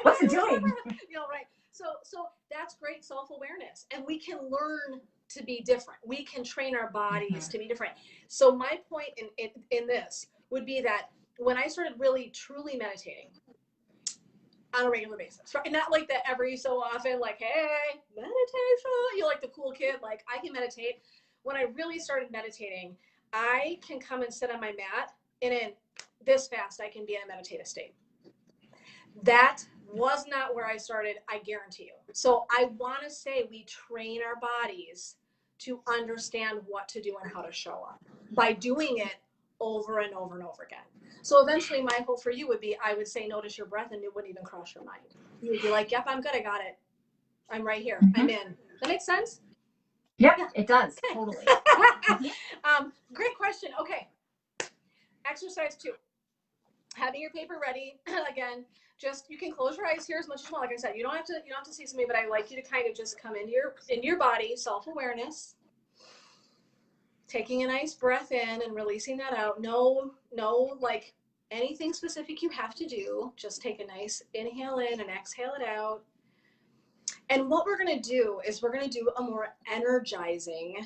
what's it doing? Right. So that's great self-awareness. And we can learn to be different. We can train our bodies to be different. So my point in this would be that when I started really truly meditating on a regular basis, right? Not like that every so often, like, hey, meditation, you're like the cool kid, like I can meditate. When I really started meditating, I can come and sit on my mat, and in this fast, I can be in a meditative state. That was not where I started, I guarantee you. So I want to say we train our bodies to understand what to do and how to show up by doing it over and over and over again. So eventually my hope for you would be, I would say, notice your breath, and it wouldn't even cross your mind. You would be like, yep, I'm good. I got it. I'm right here. I'm in. That makes sense? Yep, yeah. It does. Okay. Totally. Great question. Okay. Exercise 2. Having your paper ready. Again, just, you can close your eyes here as much as you want. Like I said, you don't have to see somebody, but I like you to kind of just come into your body, self-awareness, taking a nice breath in and releasing that out. No, like anything specific you have to do. Just take a nice inhale in and exhale it out. And what we're going to do is we're going to do a more energizing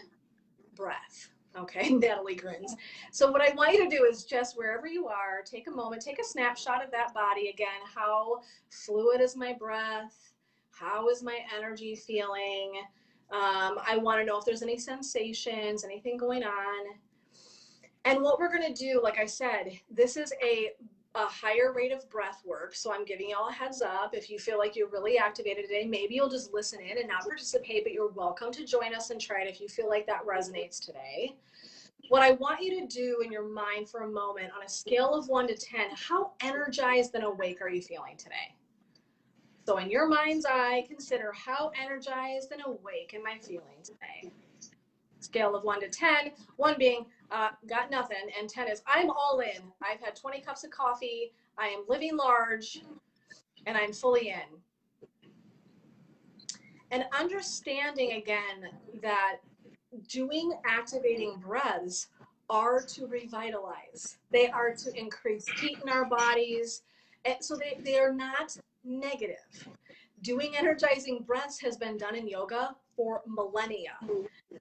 breath. Okay, Natalie grins. So what I want you to do is just wherever you are, take a moment, take a snapshot of that body again. How fluid is my breath? How is my energy feeling? I want to know if there's any sensations, anything going on. And what we're going to do, like I said, this is a a higher rate of breath work. So I'm giving y'all a heads up. If you feel like you're really activated today, maybe you'll just listen in and not participate, but you're welcome to join us and try it if you feel like that resonates today. What I want you to do in your mind for a moment, on a scale of 1 to 10, how energized and awake are you feeling today? So in your mind's eye, consider how energized and awake am I feeling today? Scale of 1 to 10, 1 being got nothing, and 10 is I'm all in. I've had 20 cups of coffee, I am living large, and I'm fully in. And understanding again that doing activating breaths are to revitalize. They are to increase heat in our bodies. And so they are not negative. Doing energizing breaths has been done in yoga for millennia.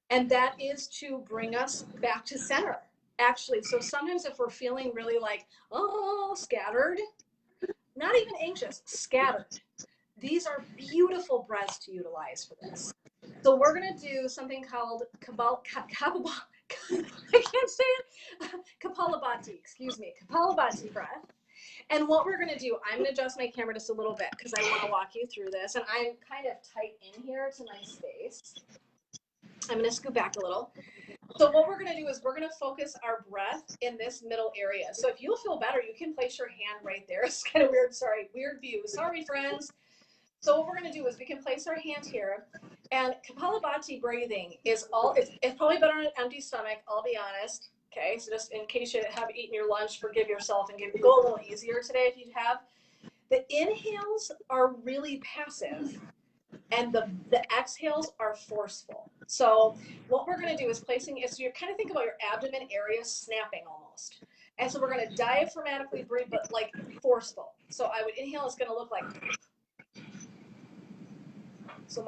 And that is to bring us back to center, actually. So sometimes if we're feeling really like, oh, scattered, not even anxious, scattered, these are beautiful breaths to utilize for this. So we're going to do something called Kabal, I can't say it, Kapalabhati, excuse me, Kapalabhati breath. And what we're going to do, I'm going to adjust my camera just a little bit because I want to walk you through this. And I'm kind of tight in here to my space. I'm going to scoot back a little. So what we're going to do is we're going to focus our breath in this middle area. So if you'll feel better, you can place your hand right there. It's kind of weird. Sorry, weird view. Sorry, friends. So what we're going to do is we can place our hand here. And Kapalabhati breathing is it's probably better on an empty stomach, I'll be honest. Okay, so just in case you have eaten your lunch, forgive yourself and go a little easier today if you have. The inhales are really passive. And the exhales are forceful. So what we're going to do is placing it, so you kind of think about your abdomen area snapping almost. And so we're going to diaphragmatically breathe, but like forceful. So I would inhale, it's going to look like, so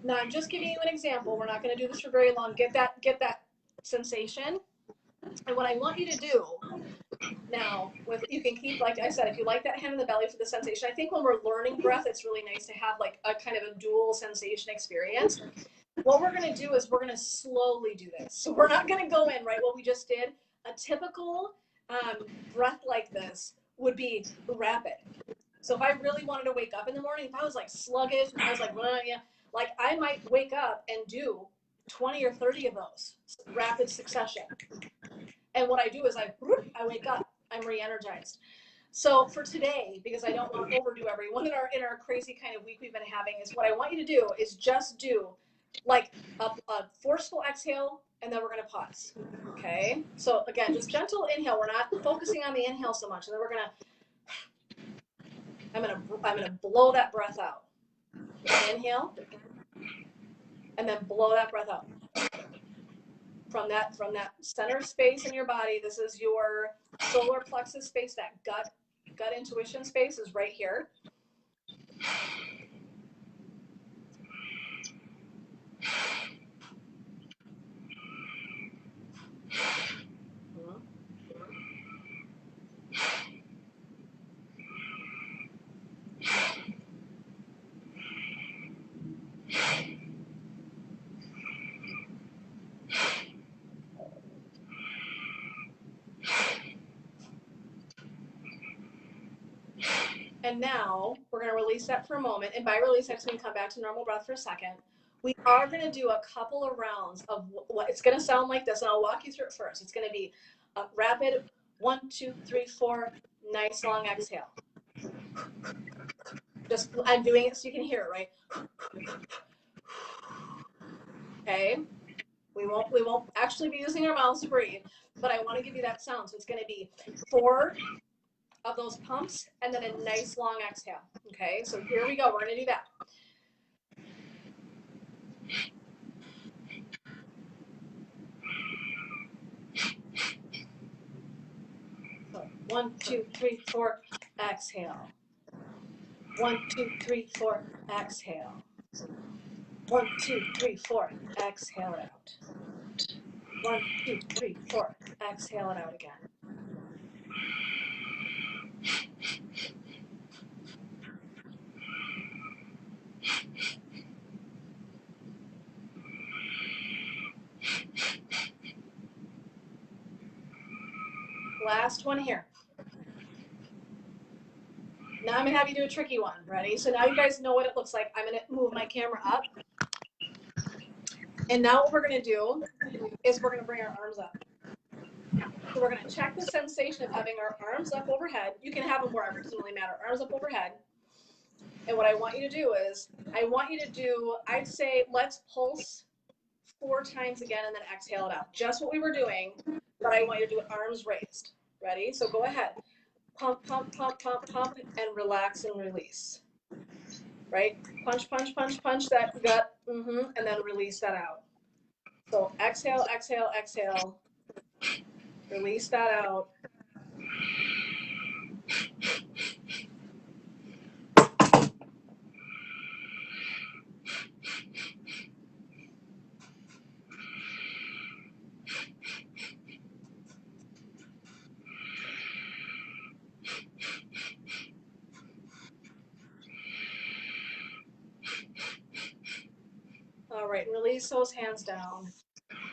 now I'm just giving you an example. We're not going to do this for very long. Get that sensation. And what I want you to do now, you can keep, like I said, if you like that hand in the belly for the sensation, I think when we're learning breath, it's really nice to have like a kind of a dual sensation experience. What we're going to do is we're going to slowly do this. So we're not going to go in, right, what we just did. A typical breath like this would be rapid. So if I really wanted to wake up in the morning, if I was like sluggish, I was like, well, yeah, like I might wake up and do 20 or 30 of those rapid succession. And what I do is I wake up, I'm re-energized. So for today, because I don't want to overdo everyone in our crazy kind of week we've been having, is what I want you to do is just do like a forceful exhale, and then we're going to pause. Okay. So again, just gentle inhale. We're not focusing on the inhale so much. And then I'm going to blow that breath out. Inhale, and then blow that breath out. From that center space in your body, this is your solar plexus space, that gut intuition space is right here. And now we're going to release that for a moment. And by release, I'm just going to come back to normal breath for a second. We are going to do a couple of rounds of what it's going to sound like this. And I'll walk you through it first. It's going to be a rapid 1, 2, 3, 4, nice long exhale. Just, I'm doing it so you can hear it, right? Okay. We won't actually be using our mouths to breathe, but I want to give you that sound. So it's going to be 4 of those pumps and then a nice long exhale. Okay, so here we go. We're going to do that. So 1, 2, 3, 4, exhale. 1, 2, 3, 4, exhale. 1, 2, 3, 4, exhale it out. 1, 2, 3, 4, exhale it out again. Last one here. Now I'm gonna have you do a tricky one. Ready? So now you guys know what it looks like. I'm gonna move my camera up. And now what we're gonna do is we're gonna bring our arms up. So we're gonna check the sensation of having our arms up overhead. You can have them wherever, it doesn't really matter. Arms up overhead. And what I want you to do is, I'd say let's pulse 4 times again and then exhale it out. Just what we were doing, but I want you to do it arms raised. Ready? So go ahead. Pump, pump, pump, pump, pump, and relax and release. Right? Punch, punch, punch, punch that gut, and then release that out. So exhale, exhale, exhale. Release that out. All right, release those hands down.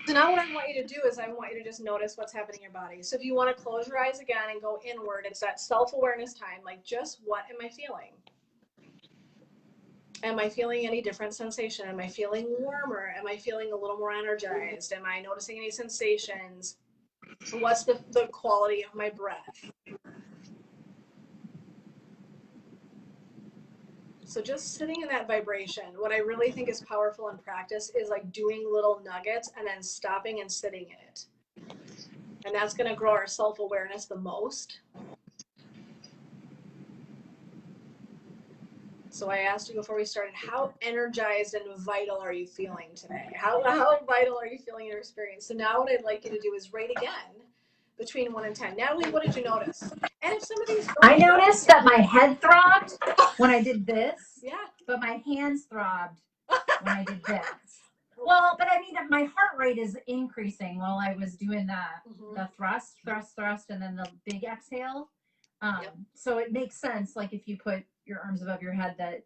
So now what I want you to do is I want you to just notice what's happening in your body. So if you want to close your eyes again and go inward, it's that self-awareness time. Like, just what am I feeling? Am I feeling any different sensation? Am I feeling warmer? Am I feeling a little more energized? Am I noticing any sensations? What's the quality of my breath? So just sitting in that vibration, what I really think is powerful in practice is like doing little nuggets and then stopping and sitting in it. And that's going to grow our self-awareness the most. So I asked you before we started, how energized and vital are you feeling today? How vital are you feeling in your experience? So now what I'd like you to do is rate again between 1 and 10. Natalie, what did you notice? And if some of these... I noticed that my head throbbed when I did this. Yeah. But my hands throbbed when I did this. Well, but I mean, my heart rate is increasing while I was doing the thrust, and then the big exhale. So it makes sense, like if you put your arms above your head, that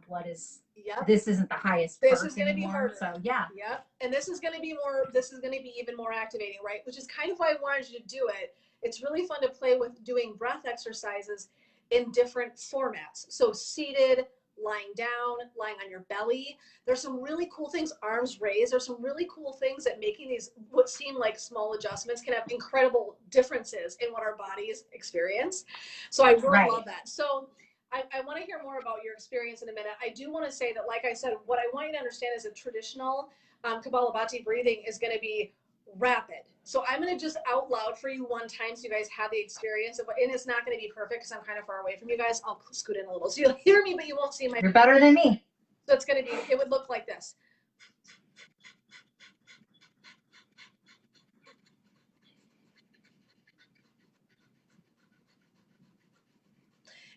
blood is. This isn't the highest. This is going to be harder. So yeah. Yep. And this is going to be more. This is going to be even more activating, right? Which is kind of why I wanted you to do it. It's really fun to play with doing breath exercises in different formats. So seated, lying down, lying on your belly. There's some really cool things, arms raised. There's some really cool things that making these what seem like small adjustments can have incredible differences in what our bodies experience. So I really love that. So I want to hear more about your experience in a minute. I do want to say that, like I said, what I want you to understand is a traditional Kabal breathing is going to be rapid. So I'm going to just out loud for you one time so you guys have the experience. And it's not going to be perfect because I'm kind of far away from you guys. I'll scoot in a little so you'll hear me, but you won't see my... You're better than me. So it's going to be, it would look like this.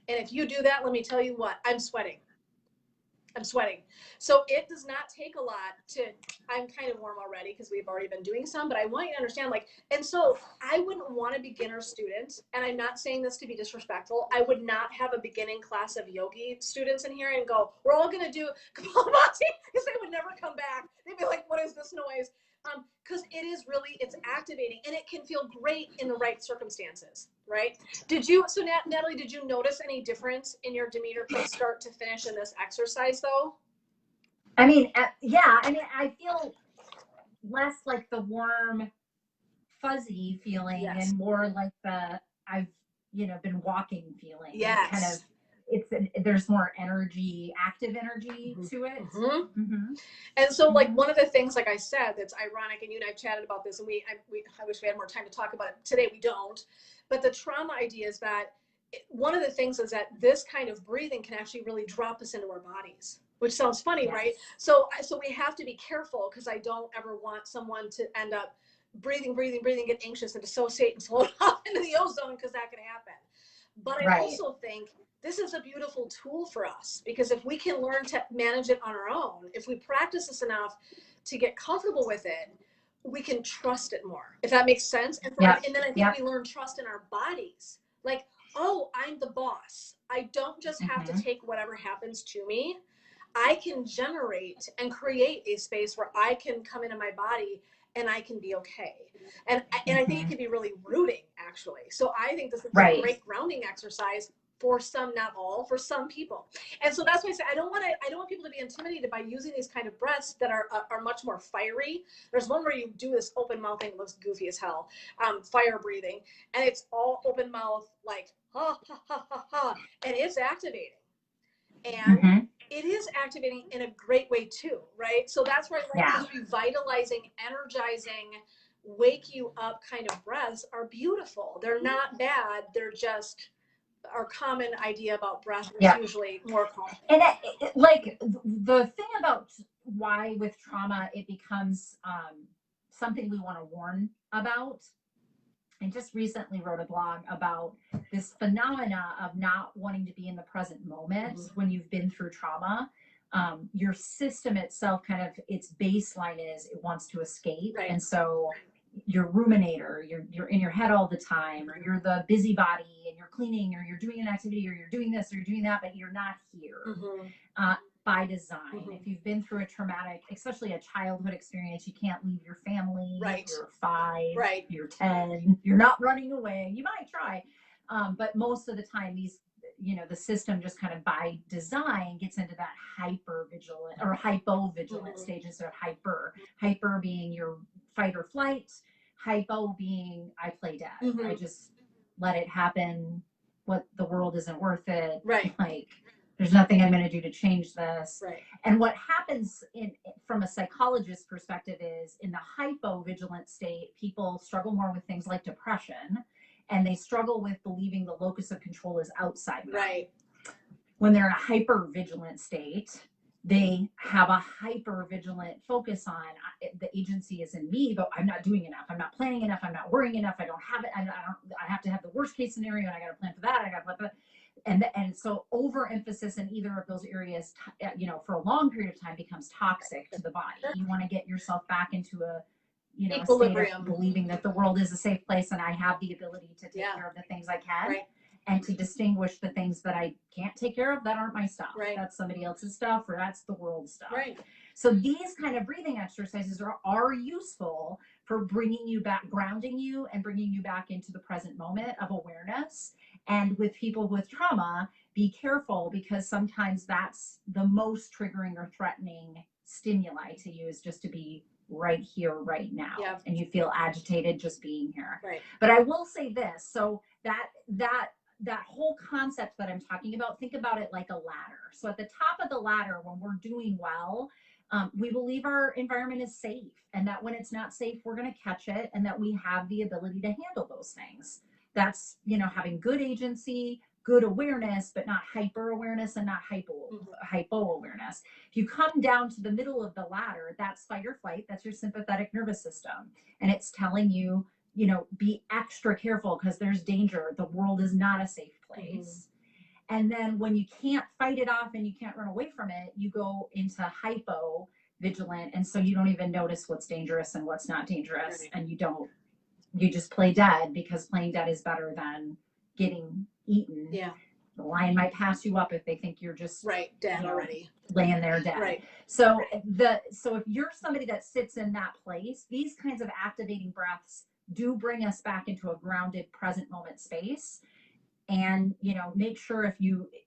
And if you do that, let me tell you what, I'm sweating. I'm sweating. So it does not take a lot to, I'm kind of warm already because we've already been doing some, but I want you to understand, like, and so I wouldn't want a beginner student, and I'm not saying this to be disrespectful, I would not have a beginning class of yogi students in here and go, we're all going to do Kapalabhati, because they would never come back. They'd be like, what is this noise? Because it is really, it's activating, and it can feel great in the right circumstances, right? So Natalie, did you notice any difference in your demeanor from start to finish in this exercise though? I mean, yeah, I mean, I feel less like the warm, fuzzy feeling and more like the, I've, been walking feeling. Yes. Kind of, there's more energy, active energy to it. And so like one of the things, like I said, that's ironic, and you and I chatted about this, and I wish we had more time to talk about it. Today we don't. But the trauma idea is that one of the things is that this kind of breathing can actually really drop us into our bodies, which sounds funny, right? So we have to be careful, because I don't ever want someone to end up breathing, get anxious and dissociate and float off into the ozone, because that can happen. But I also think this is a beautiful tool for us, because if we can learn to manage it on our own, if we practice this enough to get comfortable with it, we can trust it more, if that makes sense. And then I think we learn trust in our bodies. Like, oh, I'm the boss. I don't just have to take whatever happens to me. I can generate and create a space where I can come into my body and I can be okay. And I think it can be really rooting, actually. So I think this is Right. a great grounding exercise for some, not all, for some people. And so that's why I say I don't want people to be intimidated by using these kind of breaths that are much more fiery. There's one where you do this open mouth thing, looks goofy as hell, fire breathing, and it's all open mouth, like ha ha ha ha ha, and it's activating. And it is activating in a great way too, right? So that's where these revitalizing, energizing, wake you up kind of breaths are beautiful. They're not bad. They're just our common idea about breath is usually more common. And like the thing about why with trauma it becomes something we want to warn about. I just recently wrote a blog about this phenomena of not wanting to be in the present moment when you've been through trauma. Your system itself, kind of its baseline is it wants to escape. Right. And so you're ruminator, you're in your head all the time, or you're the busybody and you're cleaning, or you're doing an activity, or you're doing this or you're doing that, but you're not here. By design. If you've been through a traumatic, especially a childhood experience, you can't leave your family. Right. You're 5, right. You're 10, you're not running away. You might try. But most of the time these, the system just kind of by design gets into that hypervigilant or hypovigilant stage instead of hyper. Hyper being your fight or flight, hypo being I play dead. I just let it happen. What the world isn't worth it. Right. Like there's nothing I'm going to do to change this. Right. And what happens from a psychologist's perspective is in the hypovigilant state, people struggle more with things like depression, and they struggle with believing the locus of control is outside them. Right. When they're in a hypervigilant state, they have a hypervigilant focus on the agency is in me, but I'm not doing enough. I'm not planning enough. I'm not worrying enough. I don't have it. I have to have the worst case scenario, and I got to plan for that. I got to plan for that. And so overemphasis in either of those areas, for a long period of time becomes toxic to the body. You want to get yourself back into a equilibrium, a state of believing that the world is a safe place and I have the ability to take care of the things I can, and to distinguish the things that I can't take care of that aren't my stuff. That's somebody else's stuff, or that's the world's stuff. So these kind of breathing exercises are useful for bringing you back, grounding you, and bringing you back into the present moment of awareness. And with people with trauma, be careful, because sometimes that's the most triggering or threatening stimuli to you, is just to be right here, right now. And you feel agitated just being here. But I will say this, so that whole concept that I'm talking about, think about it like a ladder. So at the top of the ladder, when we're doing well, we believe our environment is safe, and that when it's not safe, we're going to catch it, and that we have the ability to handle those things. That's, having good agency, good awareness, but not hyper awareness and not hypo awareness. If you come down to the middle of the ladder, that's fight or flight. That's your sympathetic nervous system. And it's telling you, be extra careful because there's danger. The world is not a safe place. And then when you can't fight it off and you can't run away from it, you go into hypo vigilant. And so you don't even notice what's dangerous and what's not dangerous. And you just play dead, because playing dead is better than getting eaten. The lion might pass you up if they think you're just dead already, laying there dead. So if you're somebody that sits in that place, these kinds of activating breaths do bring us back into a grounded present moment space. And make sure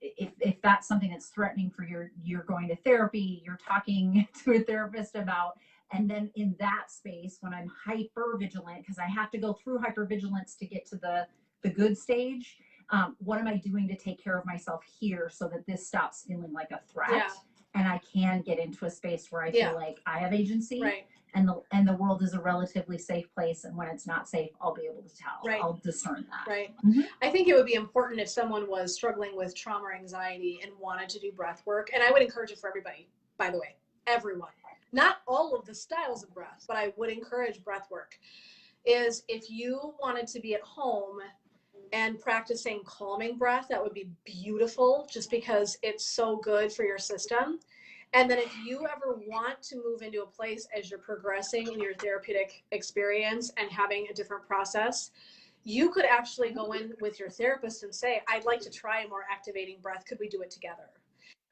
if that's something that's threatening for you're going to therapy, you're talking to a therapist about. And then in that space, when I'm hyper vigilant, because I have to go through hypervigilance to get to the good stage, what am I doing to take care of myself here so that this stops feeling like a threat, and I can get into a space where I feel like I have agency, and the world is a relatively safe place, and when it's not safe, I'll be able to tell. I'll discern that. I think it would be important if someone was struggling with trauma or anxiety and wanted to do breath work, and I would encourage it for everybody, by the way, everyone. Not all of the styles of breath, but I would encourage breath work, is if you wanted to be at home and practicing calming breath, that would be beautiful, just because it's so good for your system. And then if you ever want to move into a place as you're progressing in your therapeutic experience and having a different process, you could actually go in with your therapist and say, I'd like to try a more activating breath. Could we do it together?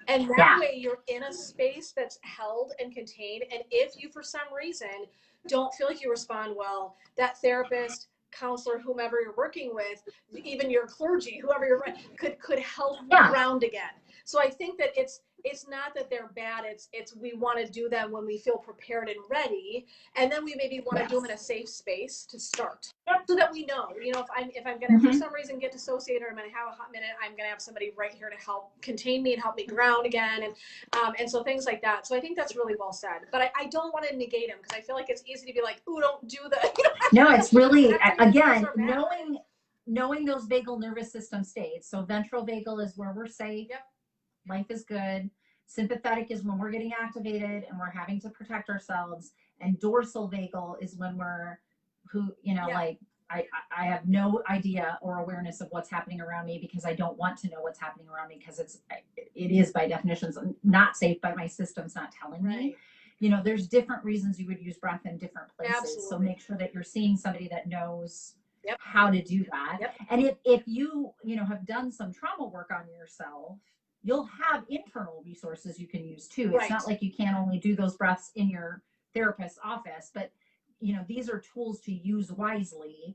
And that way you're in a space that's held and contained. And if you, for some reason, don't feel like you respond well, that therapist, counselor, whomever you're working with, even your clergy, whoever you're could help ground again. So I think that it's not that they're bad. It's we want to do them when we feel prepared and ready, and then we maybe want to do them in a safe space to start, so that we know, if I'm gonna for some reason get dissociated, or I'm gonna have a hot minute, I'm gonna have somebody right here to help contain me and help me ground again, and so things like that. So I think that's really well said. But I don't want to negate them, because I feel like it's easy to be like, ooh, don't do that. No, it's really again knowing those vagal nervous system states. So ventral vagal is where we're safe. Yep. Life is good. Sympathetic is when we're getting activated and we're having to protect ourselves. And dorsal vagal is when we're like I have no idea or awareness of what's happening around me, because I don't want to know what's happening around me, because it is by definition not safe, but my system's not telling me. There's different reasons you would use breath in different places. Absolutely. So make sure that you're seeing somebody that knows how to do that. And if you have done some trauma work on yourself, you'll have internal resources you can use too. It's not like you can only do those breaths in your therapist's office, but these are tools to use wisely,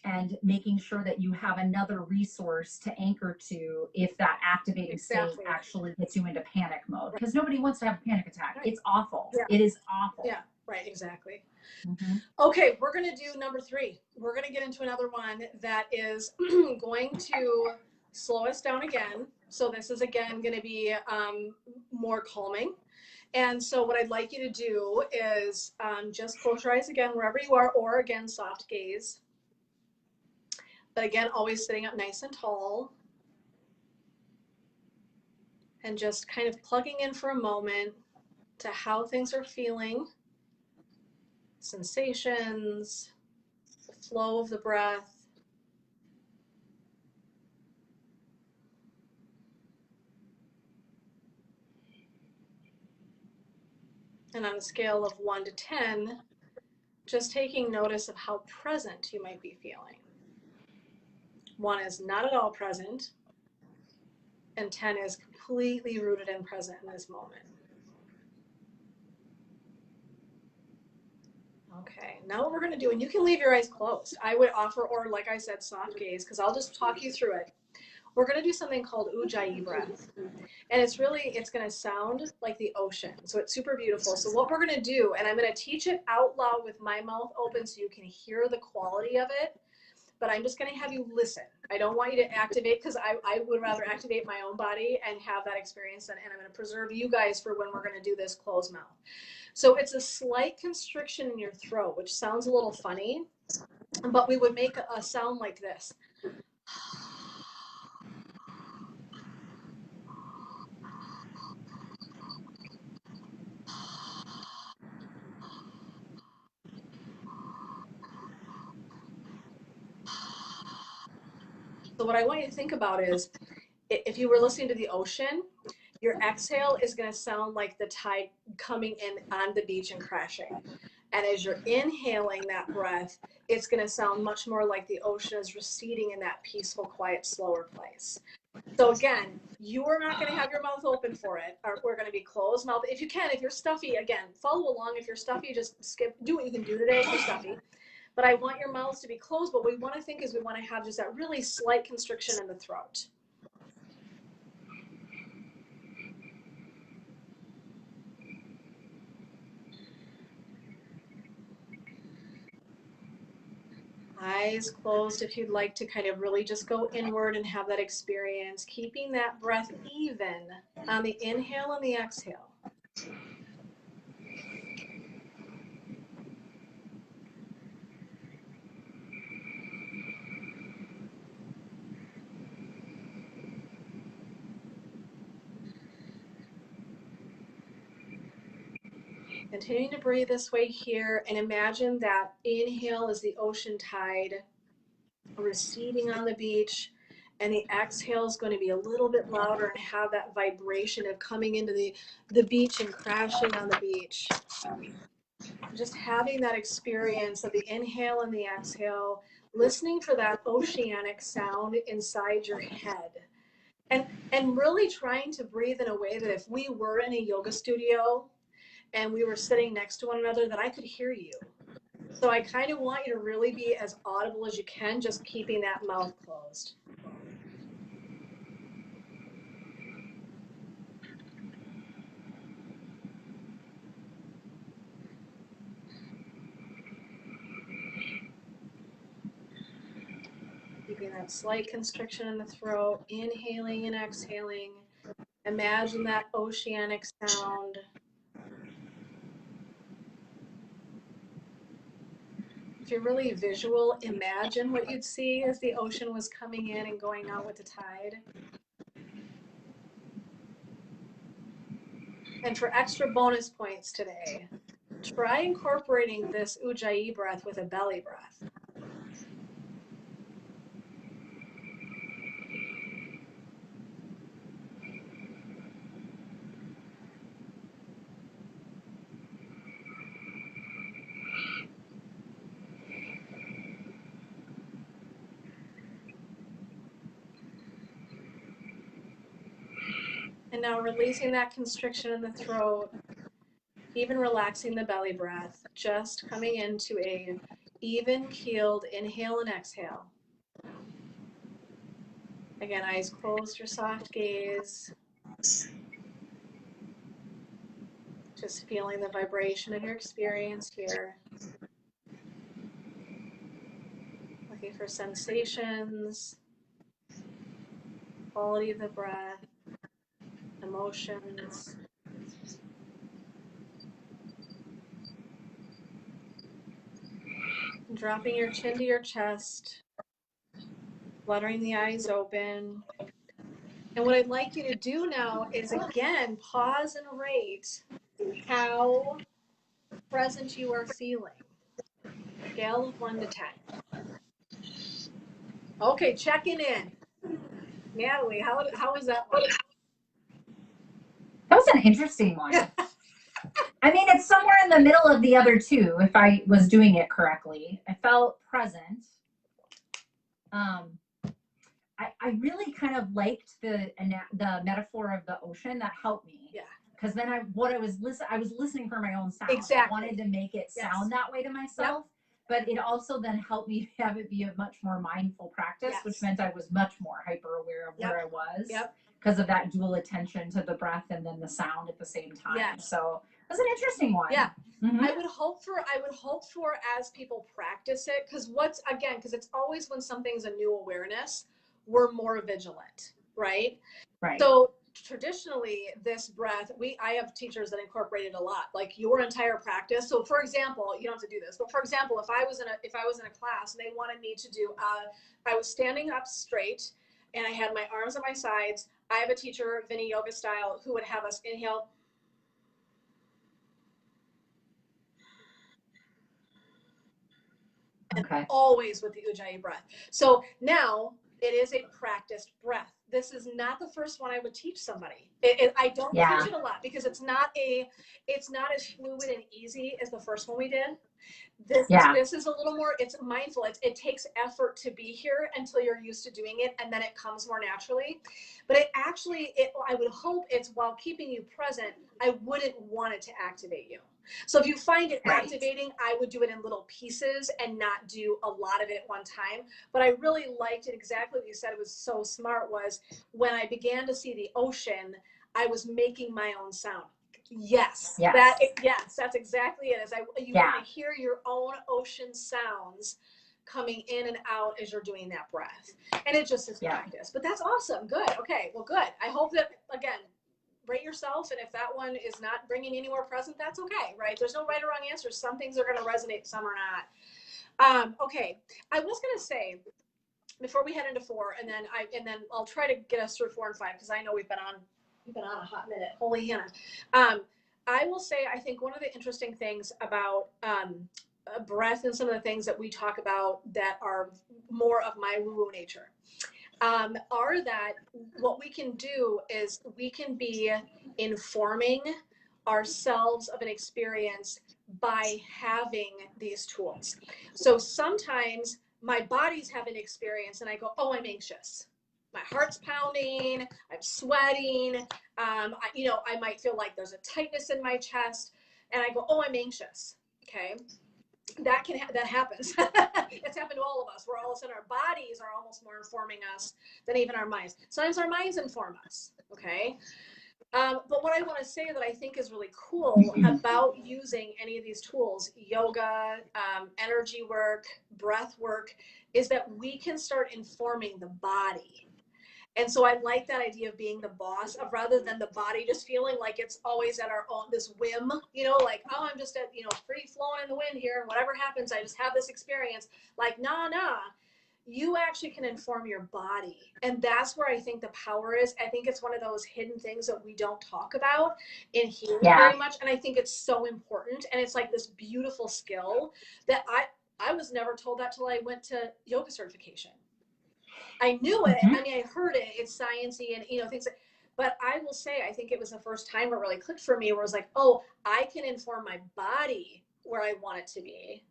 and making sure that you have another resource to anchor to if that activating state actually gets you into panic mode, because nobody wants to have a panic attack. It's awful. It is awful. Yeah, right, exactly. Okay, we're going to do number 3. We're going to get into another one that is going to slow us down again. So this is again going to be more calming. And so what I'd like you to do is just close your eyes again wherever you are, or again, soft gaze. But again, always sitting up nice and tall. And just kind of plugging in for a moment to how things are feeling, sensations, the flow of the breath. And on a scale of 1 to 10, just taking notice of how present you might be feeling. 1 is not at all present, and 10 is completely rooted and present in this moment. Okay, now what we're going to do, and you can leave your eyes closed. I would offer, or like I said, soft gaze, because I'll just talk you through it. We're going to do something called Ujjayi Breath. And it's going to sound like the ocean. So it's super beautiful. So what we're going to do, and I'm going to teach it out loud with my mouth open so you can hear the quality of it, but I'm just going to have you listen. I don't want you to activate, because I would rather activate my own body and have that experience, and I'm going to preserve you guys for when we're going to do this closed mouth. So it's a slight constriction in your throat, which sounds a little funny, but we would make a sound like this. So what I want you to think about is, if you were listening to the ocean, your exhale is going to sound like the tide coming in on the beach and crashing. And as you're inhaling that breath, it's going to sound much more like the ocean is receding in that peaceful, quiet, slower place. So again, you are not going to have your mouth open for it. We're going to be closed mouth. If you can, if you're stuffy, again, follow along. If you're stuffy, just do what you can do today if you're stuffy. But I want your mouths to be closed. But what we want to think is we want to have just that really slight constriction in the throat. Eyes closed if you'd like to kind of really just go inward and have that experience, keeping that breath even on the inhale and the exhale. Continuing to breathe this way here, and imagine that inhale is the ocean tide receding on the beach, and the exhale is going to be a little bit louder and have that vibration of coming into the beach and crashing on the beach. Just having that experience of the inhale and the exhale, listening for that oceanic sound inside your head. And really trying to breathe in a way that if we were in a yoga studio and we were sitting next to one another, that I could hear you. So I kind of want you to really be as audible as you can, just keeping that mouth closed. Keeping that slight constriction in the throat, inhaling and exhaling. Imagine that oceanic sound. If you're really visual, imagine what you'd see as the ocean was coming in and going out with the tide. And for extra bonus points today, try incorporating this Ujjayi breath with a belly breath. And now releasing that constriction in the throat, even relaxing the belly breath, just coming into a even keeled inhale and exhale. Again, eyes closed or soft gaze. Just feeling the vibration of your experience here. Looking for sensations, quality of the breath, emotions. Dropping your chin to your chest, fluttering the eyes open. And what I'd like you to do now is, again, pause and rate how present you are feeling. Scale of 1 to 10. Okay, checking in. Natalie, how was that one? That was an interesting one. I mean, it's somewhere in the middle of the other two, if I was doing it correctly. I felt present. I really kind of liked the metaphor of the ocean. That helped me. Yeah. Because then I was listening for my own sound. Exactly. I wanted to make it sound that way to myself. Yep. But it also then helped me have it be a much more mindful practice, which meant I was much more hyper aware of where I was. Because of that dual attention to the breath and then the sound at the same time. Yes. So it was an interesting one. Yeah. Mm-hmm. I would hope for as people practice it, because it's always when something's a new awareness, we're more vigilant, right? Right. So traditionally, this breath, I have teachers that incorporate it a lot, like your entire practice. So for example, you don't have to do this, but for example, if I was in a class and they wanted me to do, I was standing up straight and I had my arms on my sides. I have a teacher, Vinny Yoga style, who would have us inhale. Okay. And always with the Ujjayi breath. So now it is a practiced breath. This is not the first one I would teach somebody. I don't teach it a lot because it's not as fluid and easy as the first one we did. This is a little more, it's mindful. It takes effort to be here until you're used to doing it, and then it comes more naturally. But I would hope it's while keeping you present. I wouldn't want it to activate you. So if you find it activating, I would do it in little pieces and not do a lot of it at one time. But I really liked it. Exactly what you said. It was so smart. Was when I began to see the ocean, I was making my own sound. Yes. That's exactly it. You want to hear your own ocean sounds coming in and out as you're doing that breath. And it just is practice. But that's awesome. Good. Okay. Well, good. I hope that, again, rate yourself, and if that one is not bringing any more present, that's okay, right? There's no right or wrong answer. Some things are going to resonate, some are not. Okay, I was going to say before we head into 4, and then I'll try to get us through 4 and 5 because I know we've been on a hot minute. Holy Hannah. I will say I think one of the interesting things about breath and some of the things that we talk about that are more of my woo-woo nature. Are that what we can do is we can be informing ourselves of an experience by having these tools. So sometimes my body's having an experience and I go, oh, I'm anxious. My heart's pounding, I'm sweating. I might feel like there's a tightness in my chest and I go, oh, I'm anxious. Okay. that happens. It's happened to all of us. Where all of a sudden our bodies are almost more informing us than even our minds. Sometimes our minds inform us. Okay. But what I want to say that I think is really cool about using any of these tools, yoga, energy work, breath work, is that we can start informing the body. And so I like that idea of being the boss of, rather than the body just feeling like it's always at our own, this whim, you know, like, oh, I'm just at, you know, free flowing in the wind here. And whatever happens, I just have this experience. Like, nah. You actually can inform your body. And that's where I think the power is. I think it's one of those hidden things that we don't talk about in here very much. And I think it's so important. And it's like this beautiful skill that I was never told that till I went to yoga certification. I knew it. I mean, I heard it. It's sciencey and, you know, things. But I will say, I think it was the first time it really clicked for me, where it was like, oh, I can inform my body where I want it to be,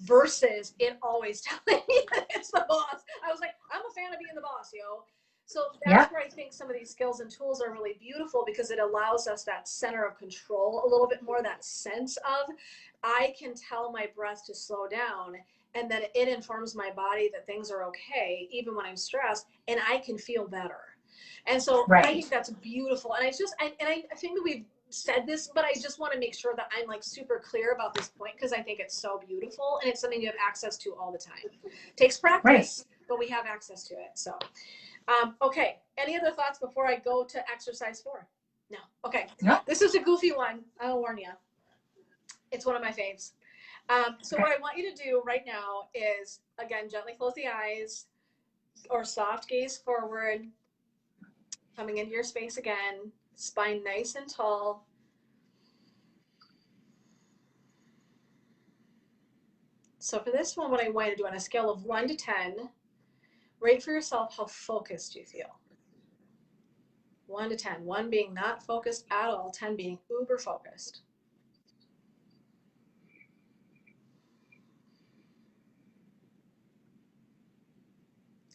versus it always telling me that it's the boss. I was like, I'm a fan of being the boss, yo. So that's where I think some of these skills and tools are really beautiful, because it allows us that center of control a little bit more, that sense of, I can tell my breath to slow down, and then it informs my body that things are okay, even when I'm stressed, and I can feel better. And so I think that's beautiful. And I think that we've said this, but I just want to make sure that I'm like super clear about this point, because I think it's so beautiful, and it's something you have access to all the time. It takes practice, but we have access to it. So, okay. Any other thoughts before I go to exercise 4? No. Okay. This is a goofy one. I'll warn you. It's one of my faves. So what I want you to do right now is, again, gently close the eyes or soft gaze forward, coming into your space again, spine nice and tall. So for this one, what I want you to do on a scale of 1 to 10, rate for yourself how focused you feel. 1 to 10, 1 being not focused at all, 10 being uber focused.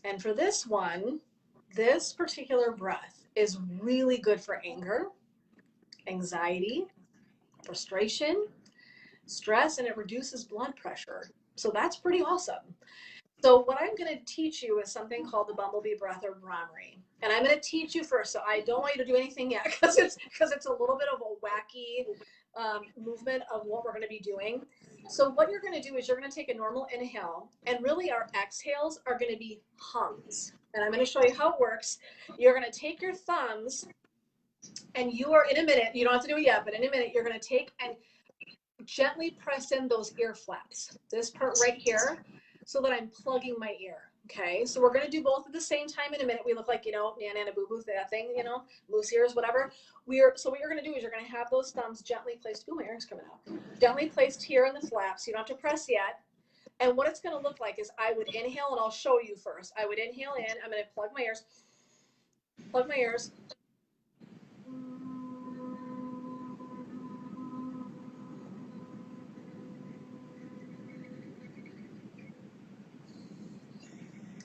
And for this one, this particular breath is really good for anger, anxiety, frustration, stress, and it reduces blood pressure. So that's pretty awesome. So what I'm going to teach you is something called the bumblebee breath, or Brahmari. And I'm going to teach you first. So I don't want you to do anything yet, because it's a little bit of a wacky movement of what we're going to be doing. So what you're going to do is you're going to take a normal inhale, and really our exhales are going to be hums. And I'm going to show you how it works. You're going to take your thumbs, and you are, in a minute, you don't have to do it yet, but in a minute, you're going to take and gently press in those ear flaps, this part right here, so that I'm plugging my ear. Okay, so we're going to do both at the same time in a minute. We look like, you know, Nana Boo Boo, that thing, you know, moose ears, whatever. So what you're going to do is you're going to have those thumbs gently placed. Ooh, my ear's coming out. Gently placed here in the flaps. You don't have to press yet. And what it's going to look like is, I would inhale, and I'll show you first. I would inhale in. I'm going to plug my ears. Plug my ears.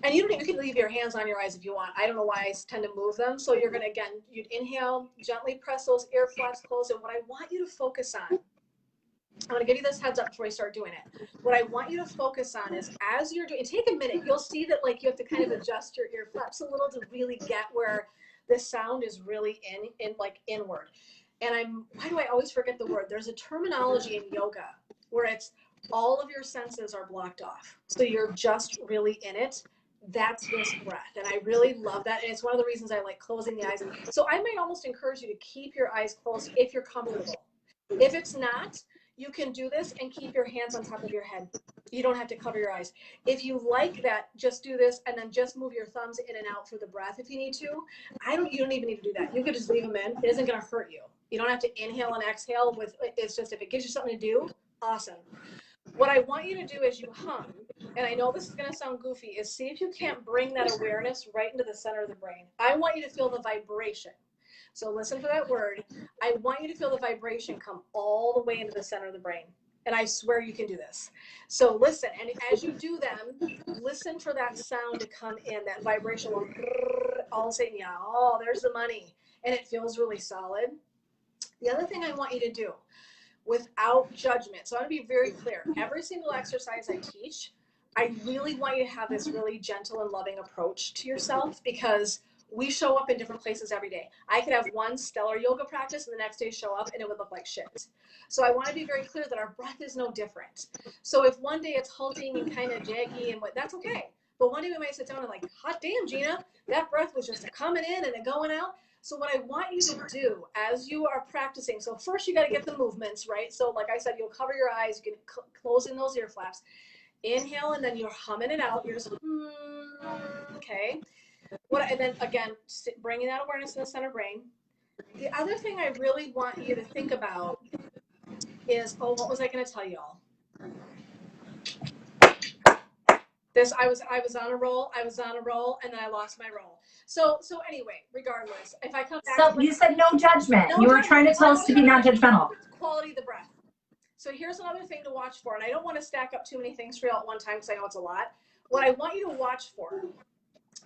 And you can leave your hands on your eyes if you want. I don't know why I tend to move them. So you're going to, again, you'd inhale, gently press those ear flaps closed. And what I want you to focus on, I'm going to give you this heads up before I start doing it. What I want you to focus on is, as you're doing, take a minute, you'll see that like you have to kind of adjust your ear flaps a little to really get where the sound is really in like inward. And why do I always forget the word? There's a terminology in yoga where it's all of your senses are blocked off. So you're just really in it. That's this breath. And I really love that. And it's one of the reasons I like closing the eyes. So I might almost encourage you to keep your eyes closed if you're comfortable. If it's not, you can do this and keep your hands on top of your head. You don't have to cover your eyes. If you like that, just do this and then just move your thumbs in and out for the breath if you need to. You don't even need to do that. You could just leave them in. It isn't going to hurt you. You don't have to inhale and exhale it's just, if it gives you something to do, awesome. What I want you to do is you hum, and I know this is going to sound goofy, is see if you can't bring that awareness right into the center of the brain. I want you to feel the vibration. So listen for that word. I want you to feel the vibration come all the way into the center of the brain. And I swear you can do this. So listen, and as you do them, listen for that sound to come in, that vibration will all of a sudden, yeah, oh, there's the money. And it feels really solid. The other thing I want you to do, without judgment. So I want to be very clear. Every single exercise I teach, I really want you to have this really gentle and loving approach to yourself, because we show up in different places every day. I could have one stellar yoga practice and the next day show up and it would look like shit. So I want to be very clear that our breath is no different. So if one day it's halting and kind of jaggy and that's okay. But one day we might sit down and like, hot damn, Gina, that breath was just a coming in and a going out. So what I want you to do as you are practicing, so first you got to get the movements, right? So like I said, you'll cover your eyes, you can close in those ear flaps. Inhale, and then you're humming it out. You're just, okay. And then again, bringing that awareness to the center brain. The other thing I really want you to think about is, what was I going to tell y'all? I was on a roll, and then I lost my roll. So anyway, regardless, if I come back. So you said no judgment. You were trying to tell us to be non-judgmental. Quality of the breath. So here's another thing to watch for, and I don't want to stack up too many things for you all at one time because I know it's a lot. What I want you to watch for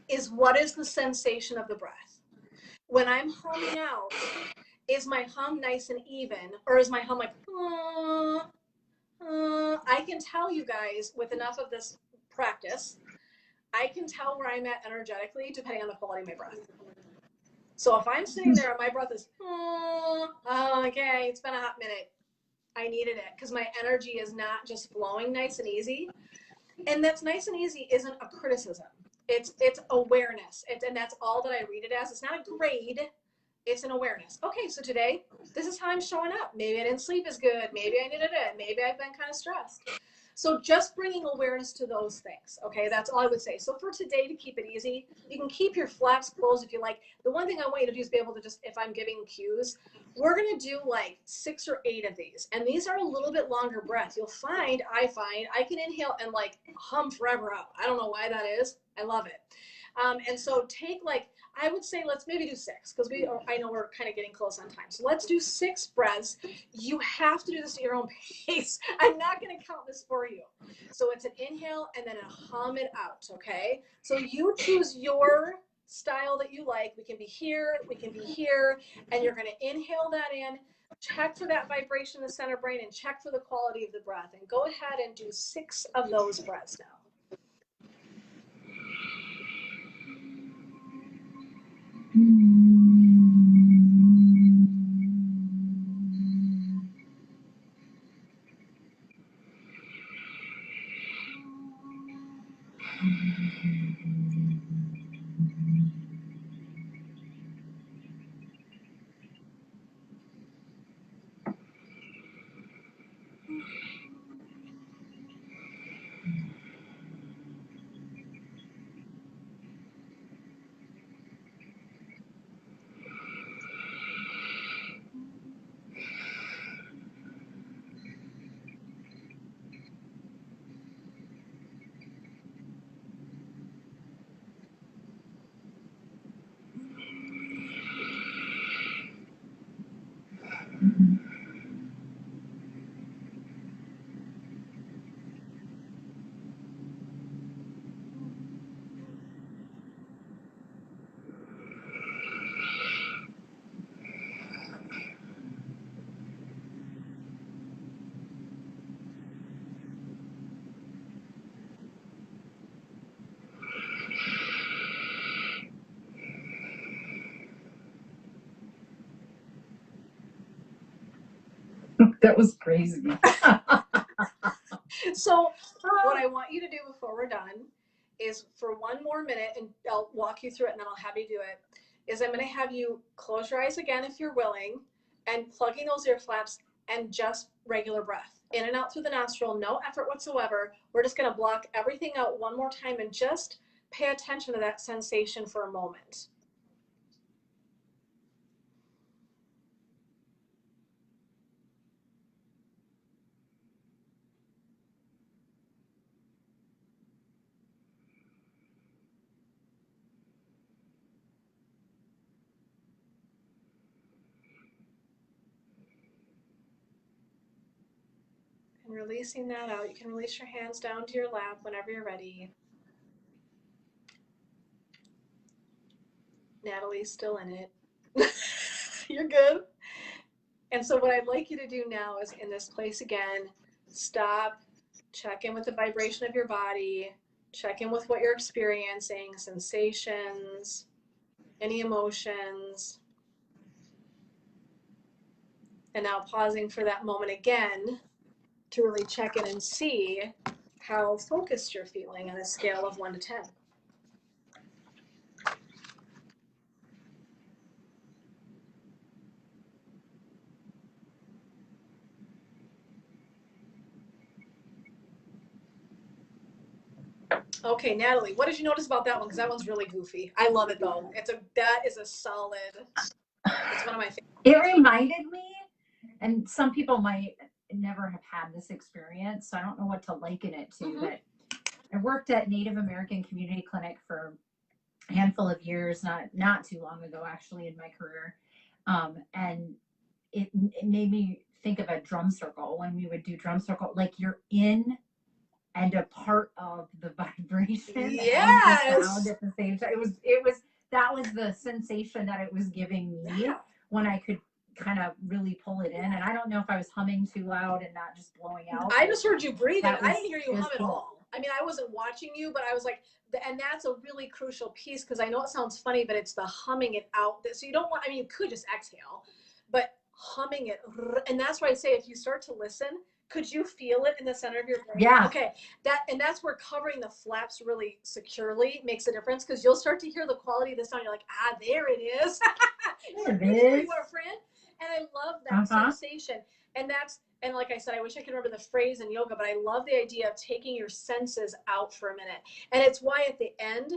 is, what is the sensation of the breath? When I'm humming out, is my hum nice and even, or is my hum like, I can tell you guys with enough of this practice, I can tell where I'm at energetically depending on the quality of my breath. So if I'm sitting there and my breath is, okay, it's been a hot minute, I needed it, because my energy is not just flowing nice and easy. And that's nice and easy isn't a criticism. It's awareness. And that's all that I read it as. It's not a grade. It's an awareness. Okay, so today, this is how I'm showing up. Maybe I didn't sleep as good. Maybe I needed it. Maybe I've been kind of stressed. So just bringing awareness to those things, okay? That's all I would say. So for today, to keep it easy, you can keep your flaps closed if you like. The one thing I want you to do is be able to just, if I'm giving cues, we're going to do like 6 or 8 of these. And these are a little bit longer breath. You'll find I can inhale and like hum forever out. I don't know why that is. I love it. And so take like, I would say let's maybe do 6, because I know we're kind of getting close on time. So let's do 6 breaths. You have to do this at your own pace. I'm not going to count this for you. So it's an inhale and then a hum it out, okay? So you choose your style that you like. We can be here, and you're going to inhale that in, check for that vibration in the center brain, and check for the quality of the breath. And go ahead and do 6 of those breaths now. That was crazy. So what I want you to do before we're done is, for 1 more minute, and I'll walk you through it and then I'll have you do it, is I'm going to have you close your eyes again if you're willing, and plugging those ear flaps, and just regular breath. In and out through the nostril, no effort whatsoever. We're just going to block everything out 1 more time and just pay attention to that sensation for a moment. And releasing that out, you can release your hands down to your lap whenever you're ready. Natalie's still in it. You're good. And so what I'd like you to do now is in this place again, stop, check in with the vibration of your body, check in with what you're experiencing, sensations, any emotions. And now pausing for that moment again to really check in and see how focused you're feeling on a scale of 1 to 10. Okay, Natalie, what did you notice about that one? Because that one's really goofy. I love it though. That is a solid. It's one of my favorites. It reminded me, and some people might never have had this experience, so I don't know what to liken it to, but I worked at Native American Community Clinic for a handful of years, not too long ago, actually, in my career. And it made me think of a drum circle when we would do drum circle, like you're in and a part of the vibration Yes. and the sound at the same time. That was the sensation that it was giving me when I could kind of really pull it in. And I don't know if I was humming too loud and not just blowing out. I just heard you breathing. I didn't hear you hum at all. I mean, I wasn't watching you, but I was like, and that's a really crucial piece, because I know it sounds funny, but it's the humming it out. So you don't want, I mean, you could just exhale, but humming it. And that's why I say, if you start to listen, could you feel it in the center of your brain? Yeah. Okay. That's where covering the flaps really securely makes a difference, because you'll start to hear the quality of the sound. You're like, there it is. There it is. You are a friend. And I love that sensation. And like I said, I wish I could remember the phrase in yoga, but I love the idea of taking your senses out for a minute. And it's why at the end,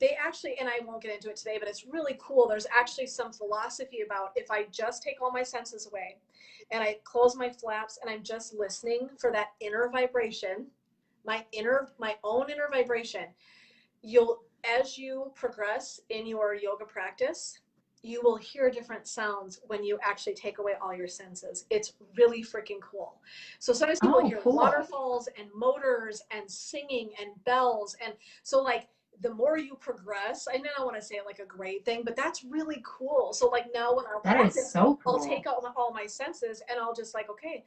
they actually, and I won't get into it today, but it's really cool. There's actually some philosophy about, if I just take all my senses away and I close my flaps and I'm just listening for that inner vibration, my own inner vibration, as you progress in your yoga practice, you will hear different sounds when you actually take away all your senses. It's really freaking cool. So sometimes people hear waterfalls and motors and singing and bells. And so like the more you progress, I don't want to say it like a great thing, but that's really cool. So like now when that is so cool. I'll take out all my senses and I'll just like, okay,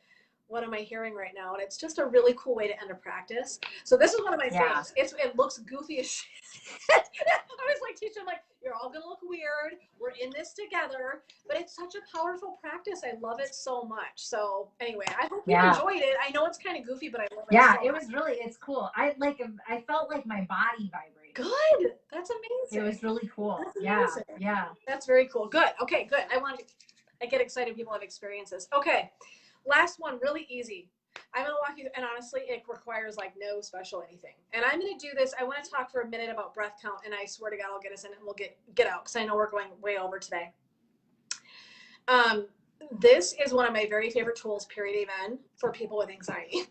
what am I hearing right now? And it's just a really cool way to end a practice. So this is one of my favorites. It looks goofy as shit. I was like teaching, I'm like, you're all gonna look weird. We're in this together, but it's such a powerful practice. I love it so much. So anyway, I hope you enjoyed it. I know it's kind of goofy, but I love it. Yeah, so it's cool. I felt like my body vibrated. Good. That's amazing. It was really cool. That's Yeah. That's very cool. Good. Okay, good. I get excited people have experiences. Okay. Last one, really easy. I'm going to walk you, and honestly, it requires like no special anything. And I'm going to do this. I want to talk for a minute about breath count, and I swear to God, I'll get us in and we'll get out, because I know we're going way over today. This is one of my very favorite tools, period, amen, for people with anxiety.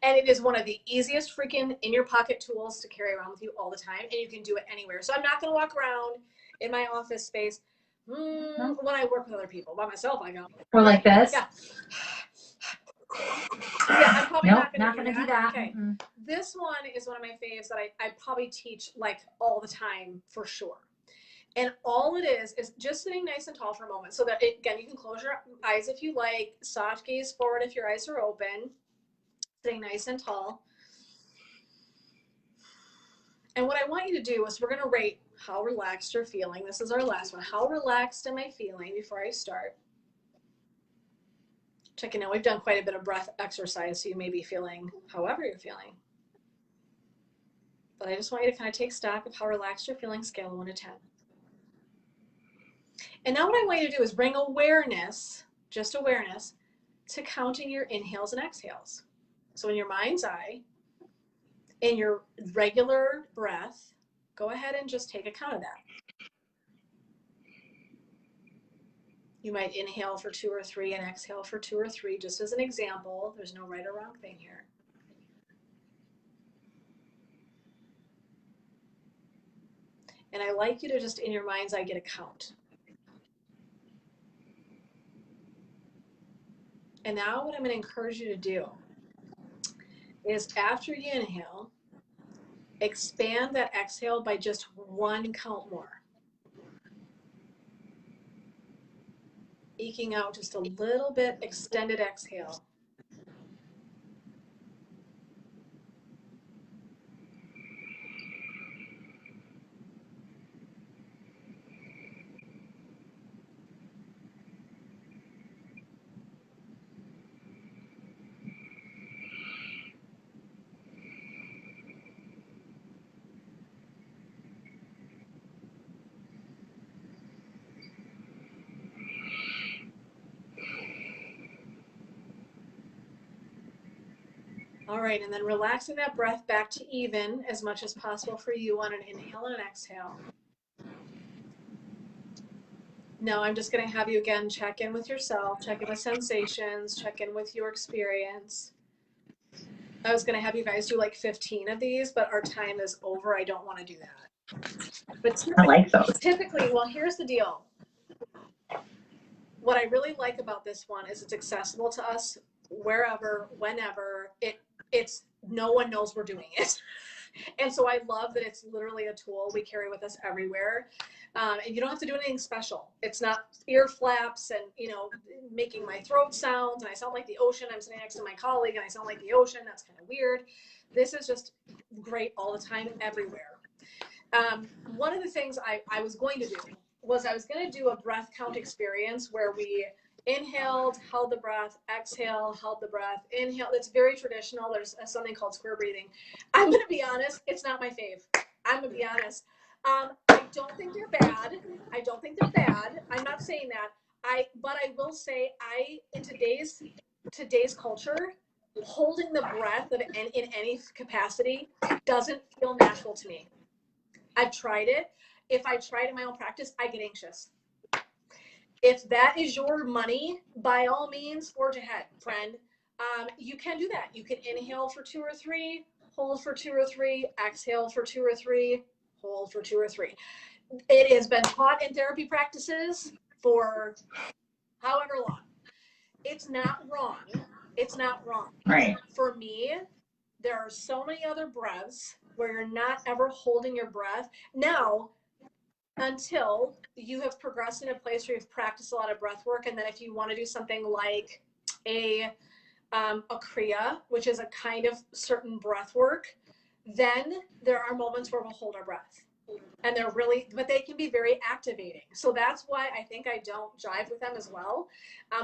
And it is one of the easiest freaking in your pocket tools to carry around with you all the time, and you can do it anywhere. So I'm not going to walk around in my office space when I work with other people. By myself, I go. Or like this? Yeah. Yeah, I'm probably not going to do that. Okay. Mm-hmm. This one is one of my faves that I probably teach like all the time for sure. And all it is just sitting nice and tall for a moment, so that again, you can close your eyes if you like, soft gaze forward if your eyes are open, sitting nice and tall. And what I want you to do is we're going to rate how relaxed you're feeling. This is our last one. How relaxed am I feeling before I start? Checking out. We've done quite a bit of breath exercise, so you may be feeling however you're feeling. But I just want you to kind of take stock of how relaxed you're feeling, scale of 1 to 10. And now what I want you to do is bring awareness, just awareness, to counting your inhales and exhales. So in your mind's eye, in your regular breath, go ahead and just take account of that. You might inhale for 2 or 3 and exhale for 2 or 3, just as an example. There's no right or wrong thing here. And I like you to just, in your mind's eye, get a count. And now what I'm going to encourage you to do is after you inhale, expand that exhale by just 1 count more. eking out just a little bit extended exhale. All right, and then relaxing that breath back to even as much as possible for you on an inhale and an exhale. Now I'm just going to have you again check in with yourself, check in with sensations, check in with your experience. I was going to have you guys do like 15 of these, but our time is over. I don't want to do that. But I like those. Typically, well, here's the deal. What I really like about this one is it's accessible to us wherever, whenever. It's no one knows we're doing it. And so I love that it's literally a tool we carry with us everywhere. And you don't have to do anything special. It's not ear flaps and, you know, making my throat sounds and I sound like the ocean. I'm sitting next to my colleague and I sound like the ocean. That's kind of weird. This is just great all the time, everywhere. One of the things I was going to do was I was going to do a breath count experience where we inhaled, held the breath, exhale, held the breath, inhale. It's very traditional. There's something called square breathing. I'm going to be honest, it's not my fave. I'm going to be honest. I don't think they're bad. I don't think they're bad. I'm not saying that. But I will say in today's culture, holding the breath in any capacity doesn't feel natural to me. I've tried it. If I try it in my own practice, I get anxious. If that is your money, by all means, forge ahead, friend. You can do that. You can inhale for 2 or 3, hold for 2 or 3, exhale for 2 or 3, hold for 2 or 3. It has been taught in therapy practices for however long. It's not wrong. It's not wrong. Right. For me, there are so many other breaths where you're not ever holding your breath. Now, until you have progressed in a place where you've practiced a lot of breath work, and then if you want to do something like a Kriya, which is a kind of certain breath work, then there are moments where we'll hold our breath. And but they can be very activating. So that's why I think I don't jive with them as well.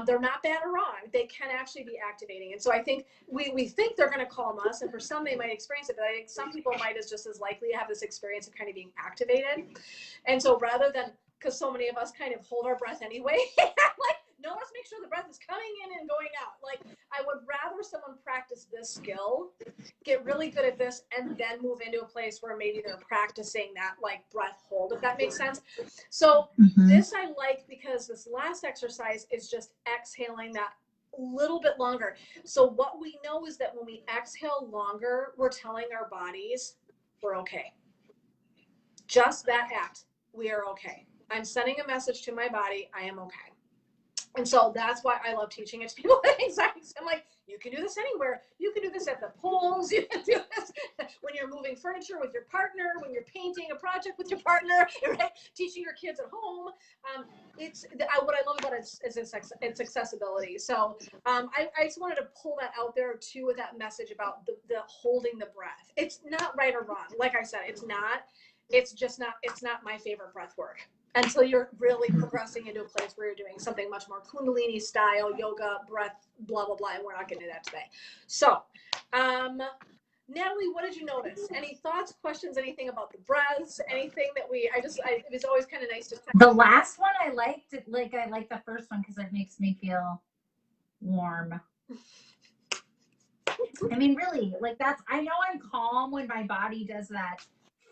They're not bad or wrong. They can actually be activating. And so I think we think they're going to calm us, and for some they might experience it, but I think some people might just as likely have this experience of kind of being activated. And so rather than, because so many of us kind of hold our breath anyway, like, no, let's make sure the breath is coming in and going out. Like, I would rather someone practice this skill, get really good at this, and then move into a place where maybe they're practicing that like breath hold, if that makes sense. So this I like because this last exercise is just exhaling that little bit longer. So what we know is that when we exhale longer, we're telling our bodies we're okay. Just that act, we are okay. I'm sending a message to my body, I am okay. And so that's why I love teaching it to people with anxiety. I'm like, you can do this anywhere. You can do this at the polls. You can do this when you're moving furniture with your partner, when you're painting a project with your partner, right? Teaching your kids at home. What I love about it is its accessibility. So I just wanted to pull that out there too with that message about the holding the breath. It's not right or wrong. Like I said, it's not. It's just not. It's not my favorite breath work. Until you're really progressing into a place where you're doing something much more Kundalini style, yoga, breath, blah, blah, blah. And we're not going to do that today. So, Natalie, what did you notice? Any thoughts, questions, anything about the breaths, anything that it was always kind of nice to. The last one I liked, I like the first one because it makes me feel warm. I mean, really, like I know I'm calm when my body does that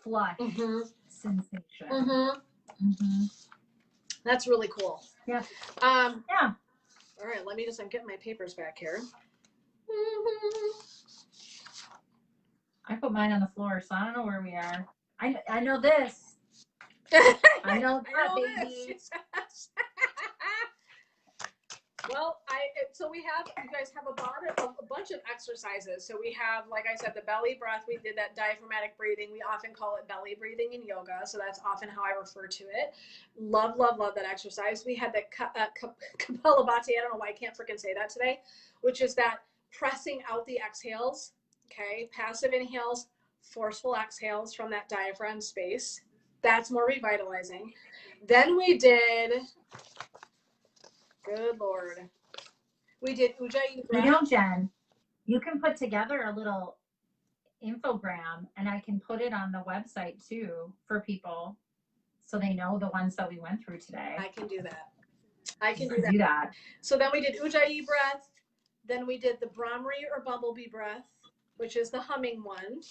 flush sensation. That's really cool. Yeah. Yeah. All right, I'm getting my papers back here. I put mine on the floor, so I don't know where we are. I know this. I know that, baby. Well, so you guys have a bunch of exercises. So we have, like I said, the belly breath. We did that diaphragmatic breathing. We often call it belly breathing in yoga. So that's often how I refer to it. Love, love, love that exercise. We had the Kabal. I don't know why I can't freaking say that today, which is that pressing out the exhales. Okay. Passive inhales, forceful exhales from that diaphragm space. That's more revitalizing. Then we did, good Lord. We did Ujjayi Breath. You know, Jen, you can put together a little infogram and I can put it on the website too for people so they know the ones that we went through today. I can do that. I can do that. So then we did Ujjayi Breath. Then we did the Brahmari or Bumblebee Breath, which is the humming one.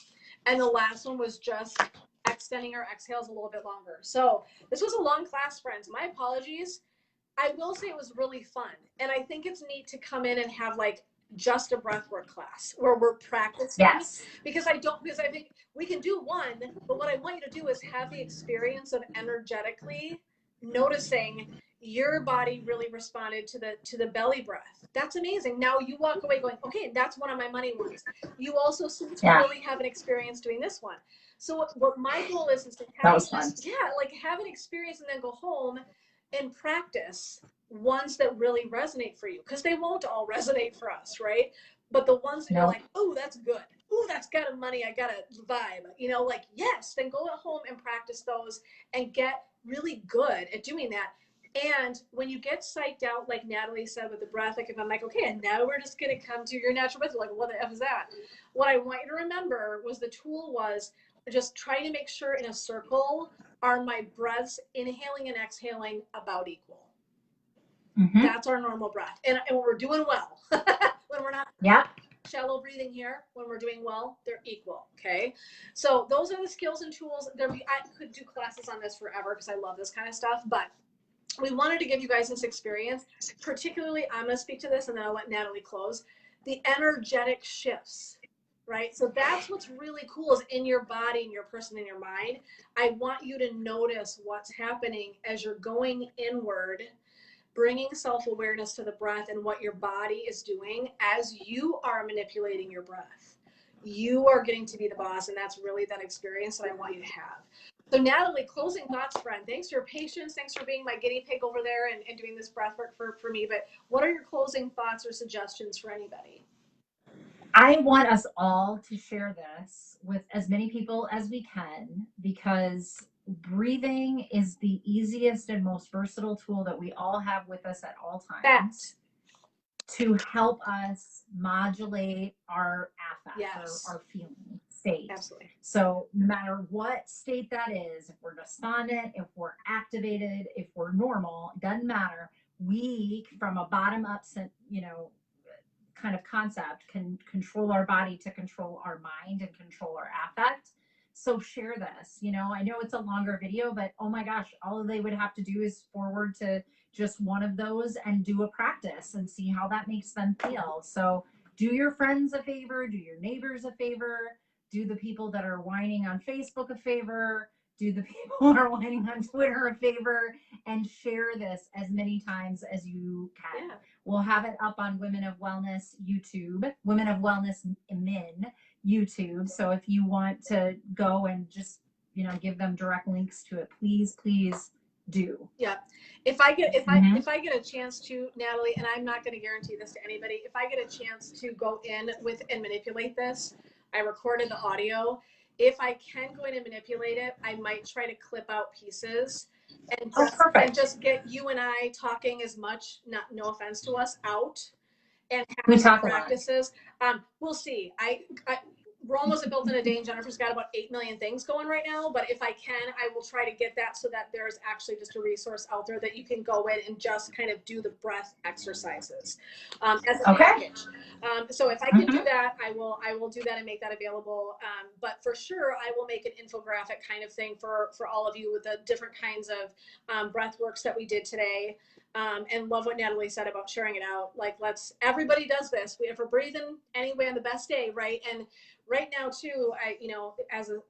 And the last one was just extending our exhales a little bit longer. So this was a long class, friends. My apologies. I will say it was really fun. And I think it's neat to come in and have like just a breathwork class where we're practicing. Yes. Because I think we can do one, but what I want you to do is have the experience of energetically noticing your body really responded to the belly breath. That's amazing. Now you walk away going, okay, that's one of my money ones. You also seem to really have an experience doing this one. So what my goal is to have have an experience and then go home and practice ones that really resonate for you, because they won't all resonate for us, right? But the ones that you're like, oh, that's good. Oh, that's got a money. I got a vibe. Like, yes, then go at home and practice those and get really good at doing that. And when you get psyched out, like Natalie said with the breath, like if I'm like, okay, and now we're just going to come to your natural breath, like, what the F is that? What I want you to remember was the tool was just trying to make sure in a circle are my breaths inhaling and exhaling about equal. Mm-hmm. That's our normal breath. And when we're doing well, when we're not shallow breathing here, when we're doing well, they're equal. Okay. So those are the skills and tools. I could do classes on this forever because I love this kind of stuff, but we wanted to give you guys this experience. Particularly, I'm going to speak to this and then I'll let Natalie close. The energetic shifts, right? So that's what's really cool is in your body, in your person, in your mind. I want you to notice what's happening as you're going inward, bringing self-awareness to the breath and what your body is doing as you are manipulating your breath. You are getting to be the boss, and that's really that experience that I want you to have. So Natalie, closing thoughts, friend. Thanks for your patience. Thanks for being my guinea pig over there and doing this breath work for me. But what are your closing thoughts or suggestions for anybody? I want us all to share this with as many people as we can, because breathing is the easiest and most versatile tool that we all have with us at all times to help us modulate our affect, our feeling state. Absolutely. So no matter what state that is, if we're despondent, if we're activated, if we're normal, doesn't matter. We, from a bottom up, kind of concept, can control our body to control our mind and control our affect. So share this. I know it's a longer video, but oh my gosh, all they would have to do is forward to just one of those and do a practice and see how that makes them feel. So do your friends a favor, do your neighbors a favor, do the people that are whining on Facebook a favor, do the people who are whining on Twitter a favor, and share this as many times as you can. Yeah. We'll have it up on Women of Wellness YouTube, Women of Wellness Men YouTube. So if you want to go and just, give them direct links to it, please do. Yeah. If I get a chance to, Natalie, and I'm not going to guarantee this to anybody, if I get a chance to go in with and manipulate this, I recorded the audio. If I can go in and manipulate it, I might try to clip out pieces and just get you and I talking as much, no offense to us, out and have practices. We'll see. Rome wasn't built in a day, and Jennifer's got about 8 million things going right now. But if I can, I will try to get that so that there's actually just a resource out there that you can go in and just kind of do the breath exercises as a package. So if I can do that, I will do that and make that available. But for sure, I will make an infographic kind of thing for all of you with the different kinds of breath works that we did today. And love what Natalie said about sharing it out. Like, everybody does this. If we're breathing anyway on the best day, right? And right now too, as a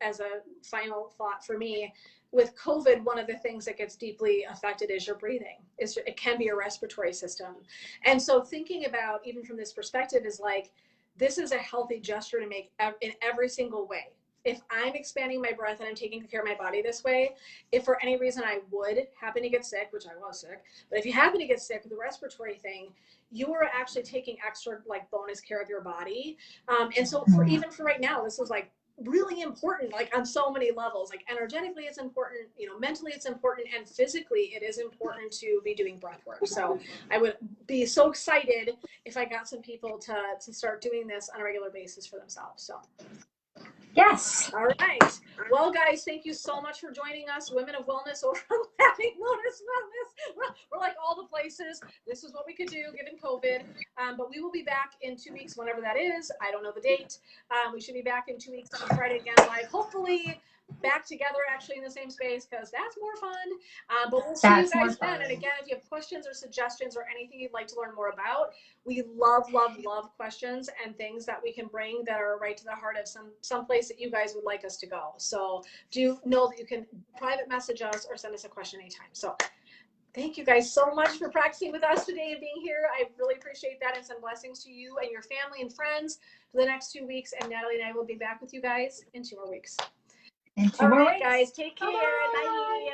final thought for me, with COVID, one of the things that gets deeply affected is your breathing. It can be your respiratory system. And so thinking about, even from this perspective, is like, this is a healthy gesture to make in every single way. If I'm expanding my breath and I'm taking care of my body this way, if for any reason I would happen to get sick, which I was sick, but if you happen to get sick with the respiratory thing, you are actually taking extra like bonus care of your body. And so even for right now, this is like really important, like on so many levels. Like energetically it's important, mentally it's important, and physically it is important to be doing breath work. So I would be so excited if I got some people to start doing this on a regular basis for themselves. So yes. all right. Well, guys, thank you so much for joining us. Women of Wellness over on Laughing Lotus Wellness. We're like all the places. This is what we could do given COVID. But we will be back in 2 weeks, whenever that is. I don't know the date. We should be back in 2 weeks on Friday again live. Hopefully back together actually in the same space, because that's more fun. But we'll see you guys then. And again, if you have questions or suggestions or anything you'd like to learn more about, we love questions and things that we can bring that are right to the heart of some place that you guys would like us to go. So do know that you can private message us or send us a question anytime. So thank you guys so much for practicing with us today and being here. I really appreciate that, and send blessings to you and your family and friends for the next 2 weeks. And Natalie and I will be back with you guys in 2 more weeks. All right, guys, take care. Bye.